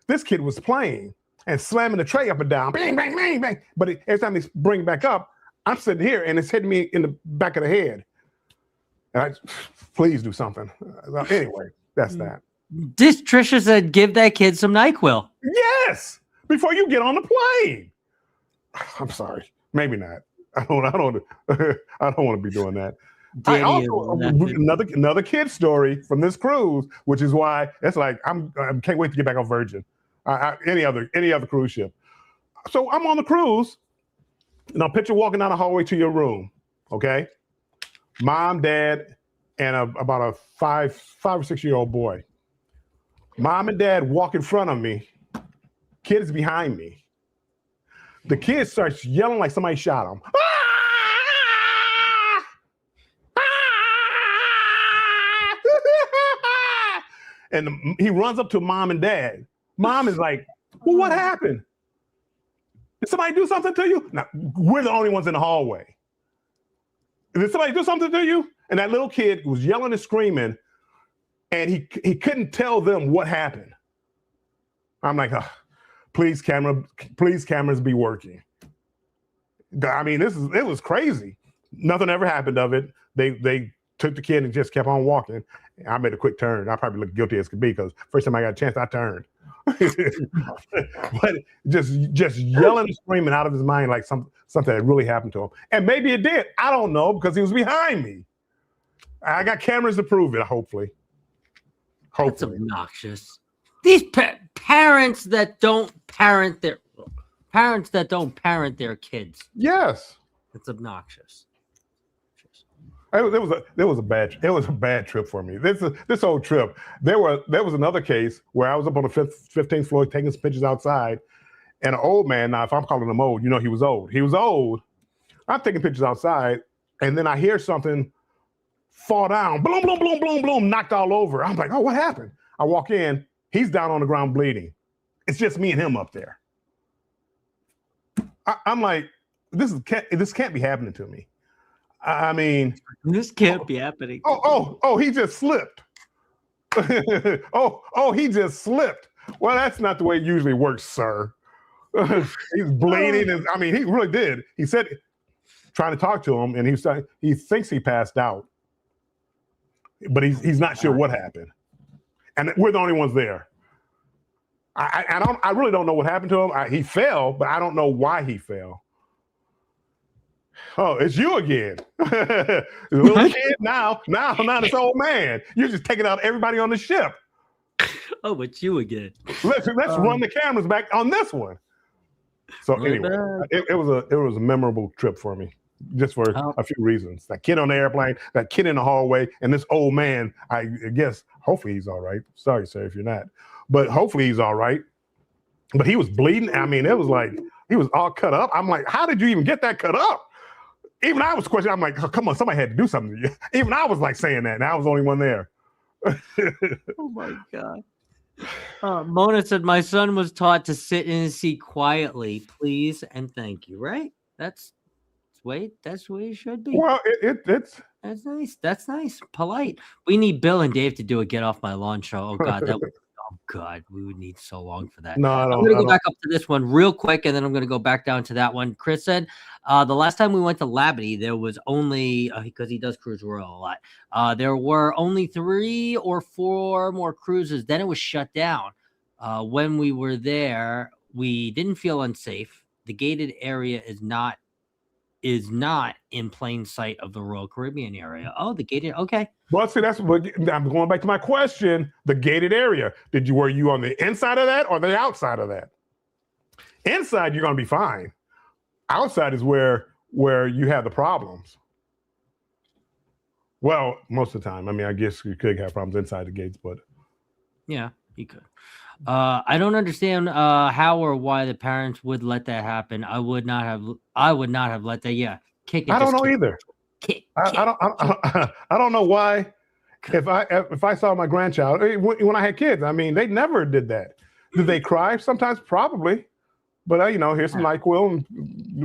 This kid was playing and slamming the tray up and down, bang, bang, bang, bang. But every time they bring it back up, I'm sitting here and it's hitting me in the back of the head. And please do something. Anyway, that's that. This Trisha said, give that kid some NyQuil. Yes, before you get on the plane. I'm sorry, maybe not. I don't want to be doing that. I also, another kid story from this cruise, which is why it's like I can't wait to get back on Virgin. Any other cruise ship. So I'm on the cruise, and I'll picture walking down the hallway to your room. Okay, Mom, Dad, and about a 5 or 6 year old boy. Mom and Dad walk in front of me. Kid is behind me. The kid starts yelling like somebody shot him. And he runs up to Mom and Dad. Mom is like, well, what happened? Did somebody do something to you? Now, we're the only ones in the hallway. Did somebody do something to you? And that little kid was yelling and screaming, and he couldn't tell them what happened. I'm like, oh, please cameras be working. I mean, it was crazy. Nothing ever happened of it. They took the kid and just kept on walking. I made a quick turn. I probably looked guilty as could be because first time I got a chance, I turned. But just yelling and screaming out of his mind like something that really happened to him. And maybe it did. I don't know because he was behind me. I got cameras to prove it, hopefully. That's obnoxious. These parents that don't parent their kids. Yes. It's obnoxious. It was a bad trip for me. This whole trip. There was another case where I was up on the 15th floor taking some pictures outside, and an old man. Now, if I'm calling him old, he was old. He was old. I'm taking pictures outside, and then I hear something fall down. Boom, boom, boom, boom, boom, knocked all over. I'm like, oh, what happened? I walk in. He's down on the ground bleeding. It's just me and him up there. I'm like, this can't be happening to me. I mean, this can't be happening. Oh, he just slipped. He just slipped. Well, that's not the way it usually works, sir. He's bleeding. And, I mean, he really did. He said, trying to talk to him, and he thinks he passed out, but he's not sure what happened. And we're the only ones there. I really don't know what happened to him. He fell, but I don't know why he fell. Oh, it's you again. The little kid now this old man. You're just taking out everybody on the ship. Oh, it's you again. Let's run the cameras back on this one. So anyway, it was a memorable trip for me, just for a few reasons. That kid on the airplane, that kid in the hallway, and this old man. I guess hopefully he's all right. Sorry, sir, if you're not, but hopefully he's all right. But he was bleeding. I mean, it was like he was all cut up. I'm like, how did you even get that cut up? Even I was questioning. I'm like, oh, come on, somebody had to do something to you. Even I was like saying that, and I was the only one there. Oh my God. Mona said, my son was taught to sit in his seat quietly, please and thank you. Right? That's the way it should be. Well, that's nice. That's nice. Polite. We need Bill and Dave to do a Get Off My Lawn show. Oh God, oh God, we would need so long for that. No, I'm going to go back up to this one real quick, and then I'm going to go back down to that one. Chris said, the last time we went to Labadee, there was only, because he does Cruise Royal a lot, there were only 3 or 4 more cruises. Then it was shut down. When we were there, we didn't feel unsafe. The gated area is not in plain sight of the Royal Caribbean area. Oh, the gated, okay. Well, see, that's what I'm going back to my question. The gated area. Were you on the inside of that or the outside of that? Inside, you're going to be fine. Outside is where you have the problems. Well, most of the time. I mean, I guess you could have problems inside the gates, but yeah, you could. I don't understand how or why the parents would let that happen. I would not have let that. Yeah, kick it. I don't know either. I don't know why. If I saw my grandchild when I had kids, I mean, they never did that. Did they cry? Sometimes, probably. But here's some NyQuil, and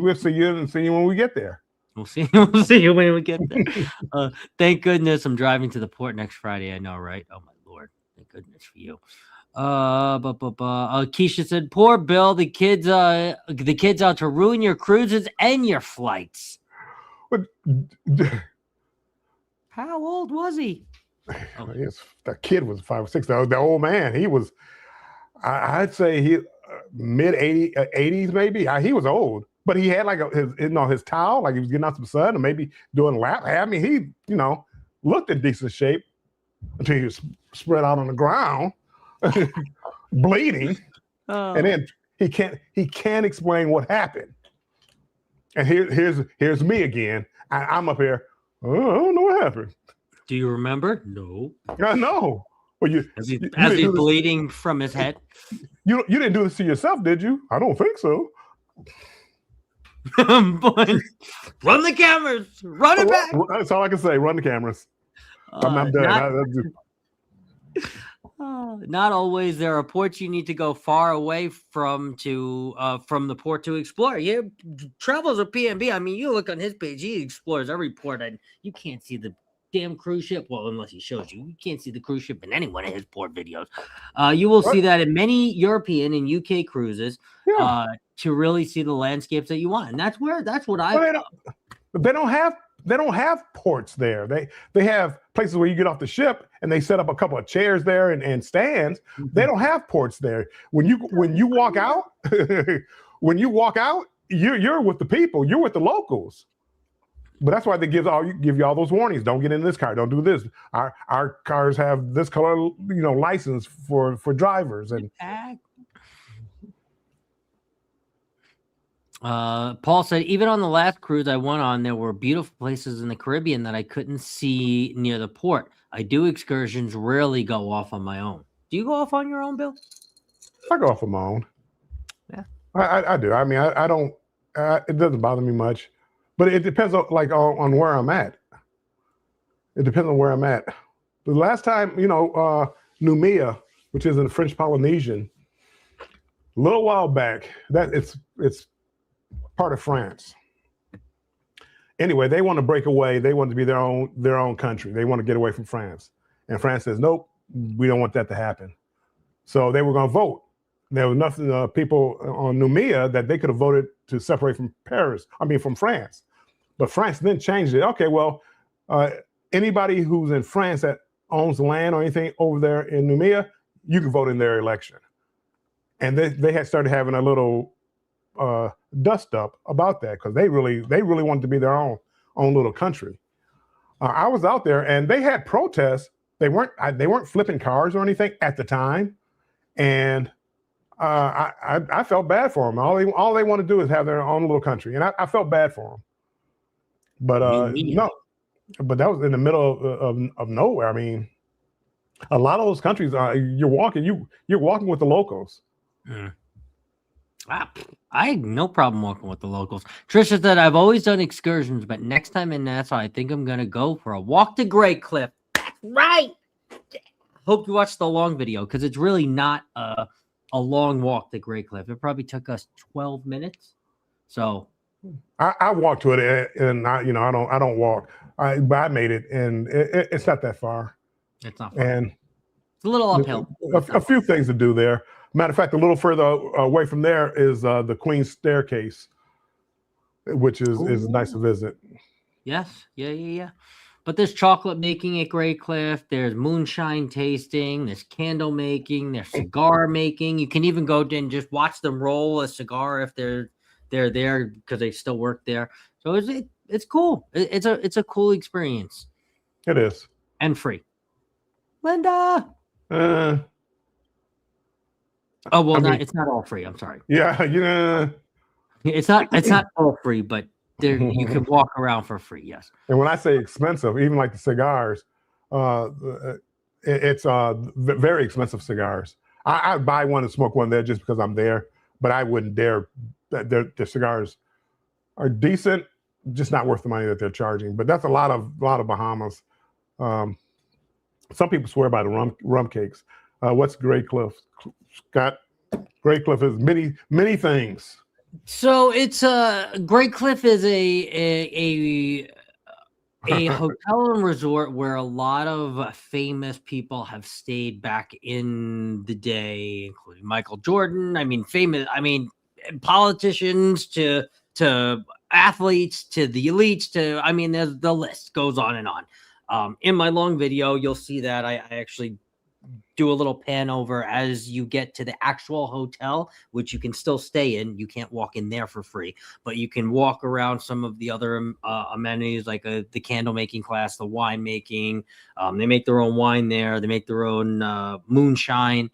we'll see you when we get there. We'll see you when we get there. Thank goodness I'm driving to the port next Friday. I know, right? Oh my Lord, thank goodness for you. Keisha said, "Poor Bill, the kids out to ruin your cruises and your flights." But how old was he? Oh. Yes, that kid was 5 or 6. The old man, he was. I'd say he mid 80s maybe. He was old, but he had like his towel, like he was getting out some sun, or maybe doing lap. I mean, he looked in decent shape until he was spread out on the ground. Bleeding, and then he can't explain what happened. And here's me again. I'm up here. Oh, I don't know what happened. Do you remember? No. I know. Well, as he's bleeding from his head. You didn't do this to yourself, did you? I don't think so. Run the cameras. Run it back. That's all I can say. Run the cameras. I'm done. Not always. There are ports you need to go far away from the port to explore. Yeah, travels with PNB. I mean, you look on his page, he explores every port, and you can't see the damn cruise ship. Well, unless he shows you, you can't see the cruise ship in any one of his port videos. You will see that in many European and UK cruises to really see the landscapes that you want, and that's what I. They don't have ports there. They have places where you get off the ship and they set up a couple of chairs there and stands. Mm-hmm. They don't have ports there. When you walk out, you're with the people. You're with the locals. But that's why they give you all those warnings. Don't get in this car. Don't do this. Our cars have this color, license for drivers. And Paul said, even on the last cruise I went on, there were beautiful places in the Caribbean that I couldn't see near the port. I do excursions, rarely go off on my own. Do you go off on your own, Bill? I go off on my own. Yeah, I do. I mean, I don't. It doesn't bother me much, but it depends on where I'm at. It depends on where I'm at. The last time, Noumea, which is in the French Polynesian, a little while back, that it's part of France. Anyway, they want to break away. They want to be their own country. They want to get away from France. And France says, nope, we don't want that to happen. So they were going to vote. There were enough people on Noumea that they could have voted to separate from from France. But France then changed it. Okay, well, anybody who's in France that owns land or anything over there in Noumea, you can vote in their election. And they had started having a little dust up about that because they really wanted to be their own little country. I was out there and they had protests. They weren't flipping cars or anything at the time, and I felt bad for them. All they want to do is have their own little country, and I felt bad for them. But no, but that was in the middle of nowhere. I mean, a lot of those countries, you're walking with the locals. Mm. I had no problem walking with the locals. Trisha said, I've always done excursions, but next time in Nassau, I think I'm going to go for a walk to Great Cliff. That's right. Hope you watched the long video because it's really not a long walk to Great Cliff. It probably took us 12 minutes. So I walked to it, and I don't walk. But I made it, and it's not that far. It's not far. And it's a little uphill. A few things to do there. Matter of fact, a little further away from there is the Queen's Staircase, which is nice to visit. Yes, yeah. But there's chocolate making at Great Cliff. There's moonshine tasting. There's candle making. There's cigar making. You can even go and just watch them roll a cigar if they're there because they still work there. So it's cool. It's a cool experience. It is, and free. Linda. Oh well, it's not all free. I'm sorry. Yeah. It's not all free, but there you can walk around for free. Yes. And when I say expensive, even like the cigars, it's very expensive cigars. I'd buy one and smoke one there just because I'm there, but I wouldn't dare. The cigars are decent, just not worth the money that they're charging. But that's a lot of Bahamas. Some people swear by the rum cakes. What's Great Cliff, Scott? Great Cliff is many things. So it's Great Cliff is a hotel and resort where a lot of famous people have stayed back in the day, including Michael Jordan. Politicians to athletes to the elites to the list goes on and on. In my long video, you'll see that I actually do a little pan over as you get to the actual hotel, which you can still stay in. You can't walk in there for free, but you can walk around some of the other amenities like the candle making class, the wine making. They make their own wine there. They make their own moonshine.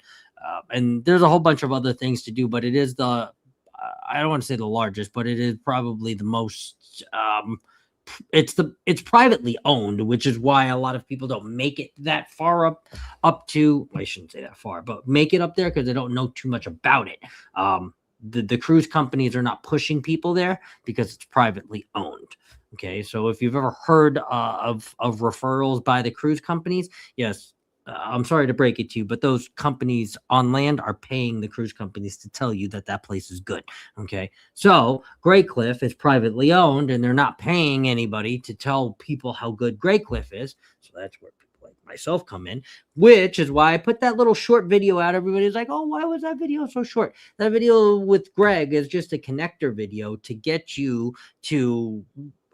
And there's a whole bunch of other things to do, but it is I don't want to say the largest, but it is probably the most it's privately owned, which is why a lot of people don't make it that far up to, I shouldn't say that far, but make it up there because they don't know too much about it. The cruise companies are not pushing people there because it's privately owned. Okay, so if you've ever heard of referrals by the cruise companies, yes, I'm sorry to break it to you, but those companies on land are paying the cruise companies to tell you that place is good. Okay. So Great Cliff is privately owned and they're not paying anybody to tell people how good Great Cliff is. So that's where people like myself come in, which is why I put that little short video out. Everybody's like, oh, why was that video so short? That video with Greg is just a connector video to get you to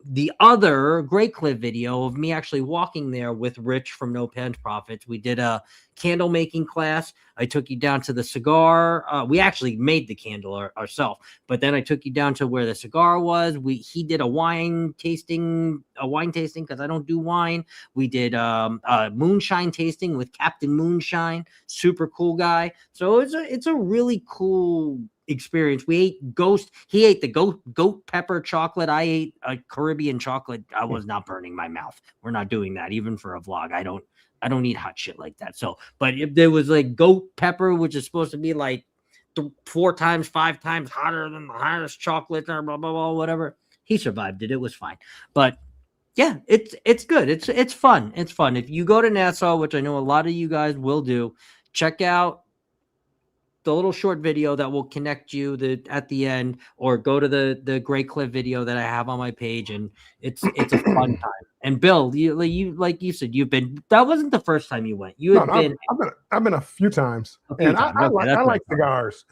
the other Great Cliff video of me actually walking there with Rich from No Pens Profits. We did a candle making class. I took you down to the cigar. We actually made the candle ourselves, but then I took you down to where the cigar was. He did a wine tasting because I don't do wine. We did a moonshine tasting with Captain Moonshine, super cool guy. So it's a really cool experience. We ate he ate the goat pepper chocolate. I ate a Caribbean chocolate. I was not burning my mouth. We're not doing that even for a vlog. I don't eat hot shit like that. So, but if there was like goat pepper, which is supposed to be like 4 times, 5 times hotter than the hottest chocolate or blah, blah, blah, whatever, he survived it. It was fine. But yeah, it's good. It's fun. It's fun. If you go to Nassau, which I know a lot of you guys will do, check out the little short video that will connect you at the end, or go to the Great Cliff video that I have on my page, and it's a fun time. And Bill, you like you said, that wasn't the first time you went. I've been a few times, and I like cigars.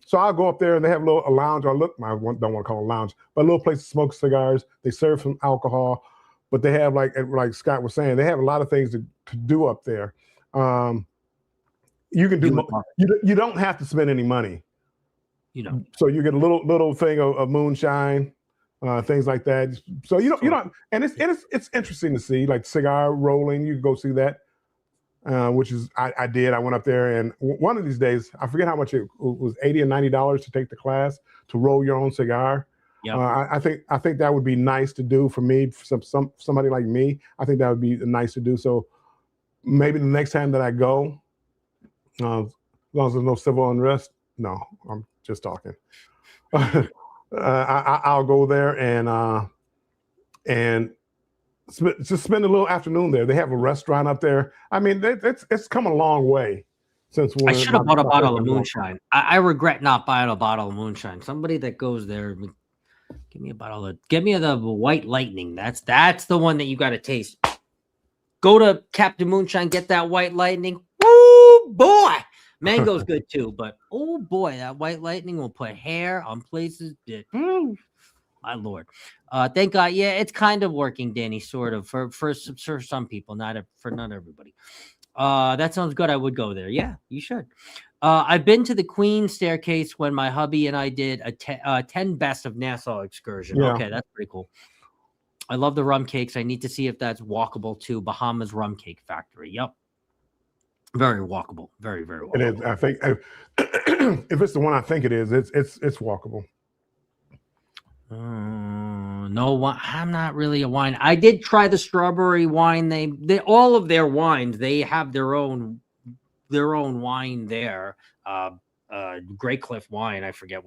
So I'll go up there and they have a lounge. I don't want to call it a lounge, but a little place to smoke cigars. They serve some alcohol, but they have like Scott was saying, they have a lot of things to do up there. You can do. You don't have to spend any money you know. So you get a little thing of moonshine, things like that. So you don't, and it's interesting to see, like cigar rolling. You can go see that, which is I did. I went up there, and one of these days, I forget how much it was, $80 or $90 to take the class to roll your own cigar. Yeah, I think that would be nice to do for me, for somebody like me. I think that would be nice to do. So maybe the next time that I go, as long as there's no civil unrest, no, I'm just talking. I'll go there and just spend a little afternoon there. They have a restaurant up there. I mean, it's come a long way since when I should have bought a bottle of moonshine. I regret not buying a bottle of moonshine. Somebody that goes there, give me the White Lightning. That's the one that you got to taste. Go to Captain Moonshine, get that White Lightning. Woo, boy! Mango's good too, but oh boy, that White Lightning will put hair on places that, my lord. Thank God. Yeah, it's kind of working, Danny, sort of for some people, not everybody. That sounds good. I would go there. Yeah, you should. I've been to the Queen Staircase when my hubby and I did a 10 best of Nassau excursion. Yeah. Okay, that's pretty cool. I love the rum cakes. I need to see if that's walkable too. Bahamas Rum Cake Factory. Yep. Very walkable. Very, very walkable. It is. I think if it's the one I think it is, it's walkable. No, I'm not really a wine. I did try the strawberry wine. They all of their wines, they have their own wine there. Great Cliff wine. I forget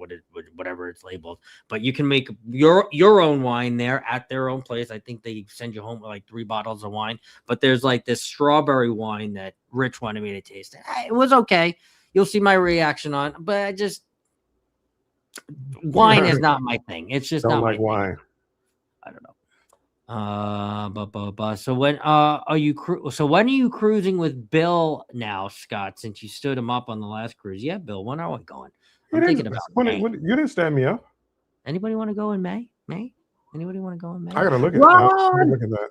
whatever it's labeled, but you can make your own wine there at their own place. I think they send you home with like 3 bottles of wine, but there's like this strawberry wine that Rich wanted me to taste. It was okay. You'll see my reaction on, but wine is not my thing. It's just Don't not like my wine. thing. I don't know. So when are you when are you cruising with Bill now, Scott? Since you stood him up on the last cruise, yeah, Bill. When are we going? I'm thinking about May. You didn't stand me up. Anybody want to go in May? Anybody want to go in May? I gotta look at that.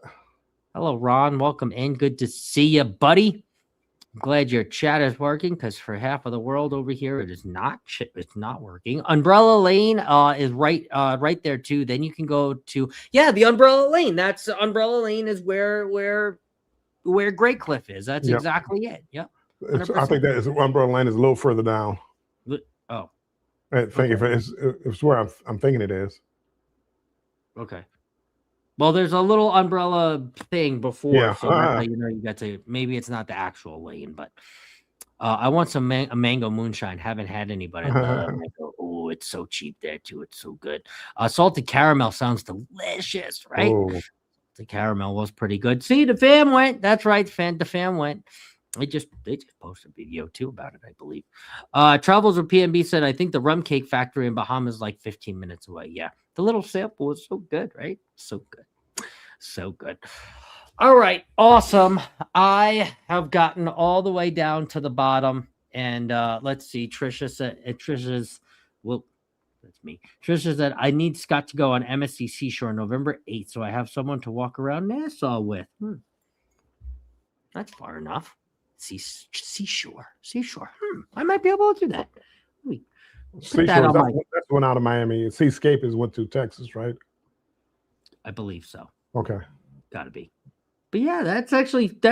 Hello, Ron. Welcome in. Good to see you, buddy. I'm glad your chat is working because for half of the world over here, it is not. It's not working. Umbrella Lane is right there too. Then you can go to the Umbrella Lane. That's Umbrella Lane is where Great Cliff is. That's exactly it. Yep. I think that is Umbrella Lane is a little further down. Oh, I think if it's where I'm thinking it is. Okay. Well, there's a little umbrella thing before, so that's how you know you got to. Maybe it's not the actual lane, but I want some mango moonshine. Haven't had anybody. Oh, it's so cheap there too. It's so good. Salted caramel sounds delicious, right? Oh. The caramel was pretty good. See, the fam went. That's right, the fam went. They just posted a video too about it, I believe. Travels with PNB said, I think the rum cake factory in Bahamas is like 15 minutes away. Yeah. The little sample was so good, right? So good. So good. All right. Awesome. I have gotten all the way down to the bottom. And let's see. Trisha said, that's me. Trisha said, I need Scott to go on MSC Seashore November 8th. So I have someone to walk around Nassau with. That's far enough. Seashore. I might be able to do that. Seashore, that's one out of Miami. Seascape is went to Texas, right? I believe so. Okay. Gotta be. But yeah, that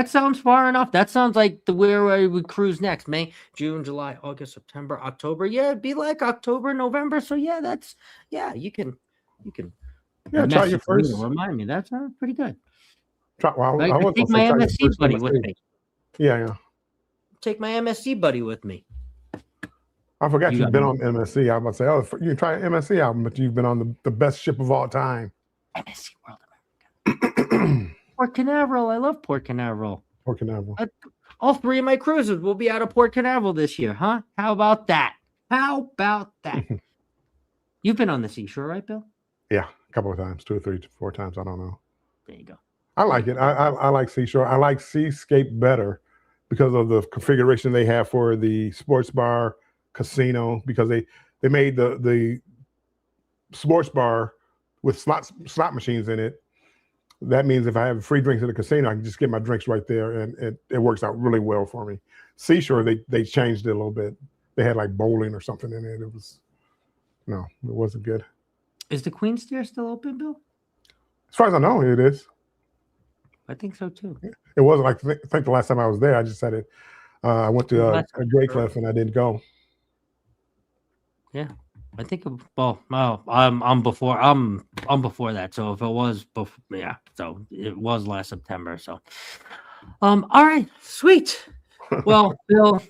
sounds far enough. That sounds like where we would cruise next. May, June, July, August, September, October. Yeah, it'd be like October, November. So yeah, you can. Yeah, try your first. Remind me. That sounds pretty good. I take my MSC buddy with me. Yeah. Take my MSC buddy with me. I forgot you've been on MSC. I was about to say, you can try an MSC album, but you've been on the best ship of all time. MSC World America. Port Canaveral. I love Port Canaveral. All 3 of my cruises will be out of Port Canaveral this year, huh? How about that? You've been on the seashore, right, Bill? Yeah, a couple of times, 2 or 3, 4 times. I don't know. There you go. I like it. I like Seashore. I like Seascape better because of the configuration they have for the sports bar, casino, because they made the sports bar with slot machines in it. That means if I have free drinks at the casino, I can just get my drinks right there, and it works out really well for me. Seashore, they changed it a little bit. They had like bowling or something in it. No, it wasn't good. Is the Queen Stair still open, Bill? As far as I know, it is. I think so too. It wasn't like I think the last time I was there, I just said it. I went to Great Cliff and I didn't go. Yeah, I think. Well, I'm before that. So if it was before, yeah. So it was last September. So, all right, sweet. Well, Bill,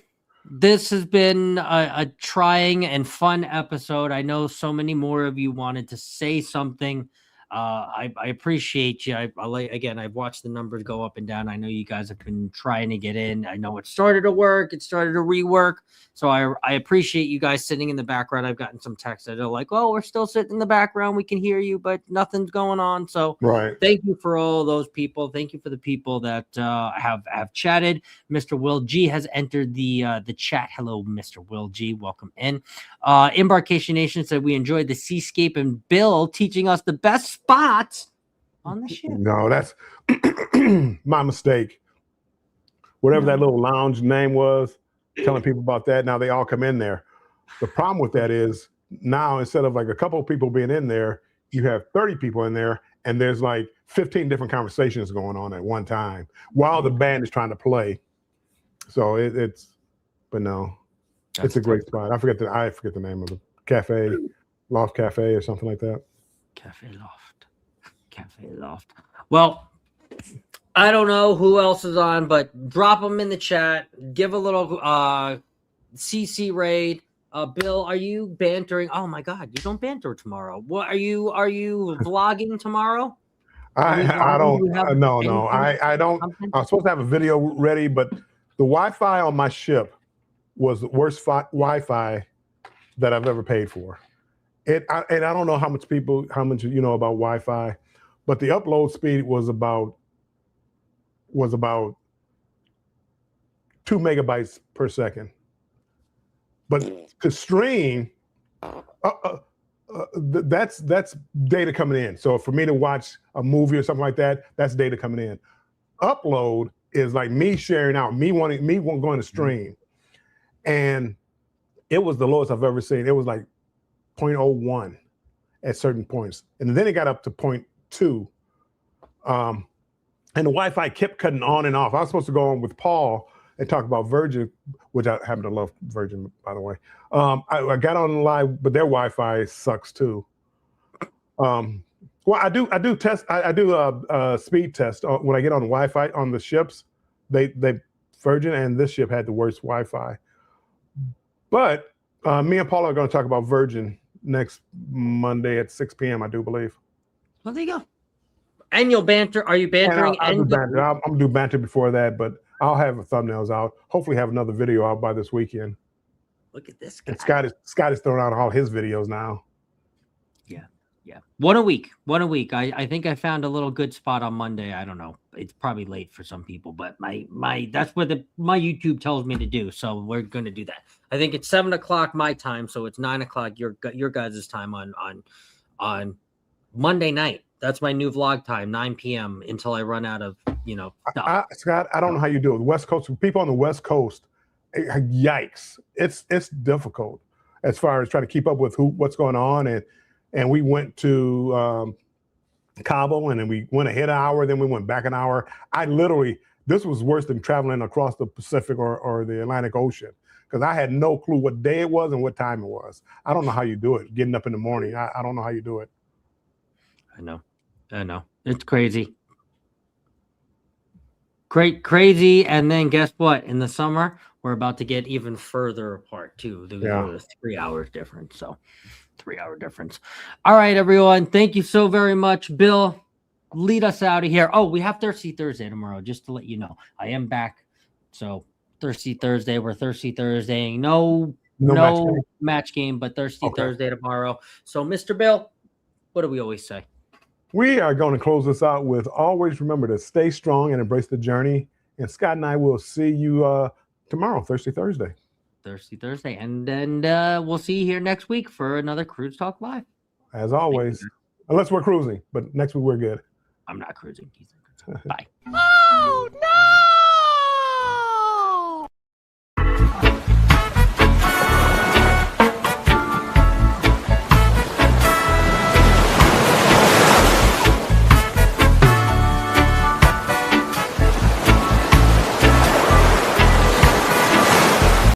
this has been a trying and fun episode. I know so many more of you wanted to say something. I appreciate you. I've watched the numbers go up and down. I know you guys have been trying to get in. I know it started to work. It started to rework. So I appreciate you guys sitting in the background. I've gotten some texts that are like, "Oh, we're still sitting in the background. We can hear you, but nothing's going on." So thank you for all those people. Thank you for the people that have chatted. Mr. Will G has entered the chat. Hello, Mr. Will G. Welcome in. Embarkation Nation said we enjoyed the seascape and Bill teaching us the best spots on the ship. No, that's my mistake. Whatever that little lounge name was, telling people about that. Now they all come in there. The problem with that is now instead of like a couple of people being in there, you have 30 people in there, and there's like 15 different conversations going on at one time while the band is trying to play. So but no, it's a great spot. I forget the name of the Loft Cafe or something like that. Cafe Loft. Well, I don't know who else is on, but drop them in the chat. Give a little CC raid. Bill, are you bantering? Oh my God, you don't banter tomorrow. What are you vlogging tomorrow? I don't. No. I don't. I was supposed to have a video ready, but the Wi-Fi on my ship was the worst Wi-Fi that I've ever paid for. And I don't know how much you know about Wi-Fi, but the upload speed was about 2 megabytes per second. But to stream, that's data coming in. So for me to watch a movie or something like that, that's data coming in. Upload is like me sharing out, me going to stream, and it was the lowest I've ever seen. It was like 0.01 at certain points, and then it got up to 0.2. And the Wi-Fi kept cutting on and off. I was supposed to go on with Paul and talk about Virgin, which I happen to love Virgin, by the way. I got on the live, but their Wi-Fi sucks too. Well, I do test. I do a speed test when I get on Wi-Fi on the ships. They Virgin and this ship had the worst Wi-Fi. But me and Paul are going to talk about Virgin next Monday at 6 p.m. I do believe. Well, there you go. And you'll banter. Are you bantering? I'm gonna do banter before that, but I'll have the thumbnails out. Hopefully, have another video out by this weekend. Look at this guy. And Scott is throwing out all his videos now. Yeah. One a week. I think I found a little good spot on Monday. I don't know. It's probably late for some people, but that's what my YouTube tells me to do. So we're going to do that. I think it's 7:00 my time, so it's 9:00 your guys' time on Monday night. That's my new vlog time, 9 p.m. until I run out of stuff. Scott, I don't know how you do it. The West Coast people on the West Coast, yikes! It's difficult as far as trying to keep up with what's going on and we went to Cabo, and then we went ahead an hour, then we went back an hour. This was worse than traveling across the Pacific or the Atlantic Ocean, because I had no clue what day it was and what time it was. I don't know how you do it, getting up in the morning. I don't know how you do it. I know. It's crazy. Crazy. And then guess what? In the summer, we're about to get even further apart too. There's a 3 hours difference. So 3-hour difference. All right, everyone. Thank you so very much. Bill, lead us out of here. Oh, we have Thirsty Thursday tomorrow, just to let you know. I am back. So Thirsty Thursday. We're Thirsty Thursday. No match game, but Thirsty Thursday tomorrow. So, Mr. Bill, what do we always say? We are going to close this out with always remember to stay strong and embrace the journey. And Scott and I will see you tomorrow, Thirsty Thursday. And then we'll see you here next week for another Cruise Talk Live. As always, unless we're cruising, but next week we're good. I'm not cruising. Bye. Oh, no!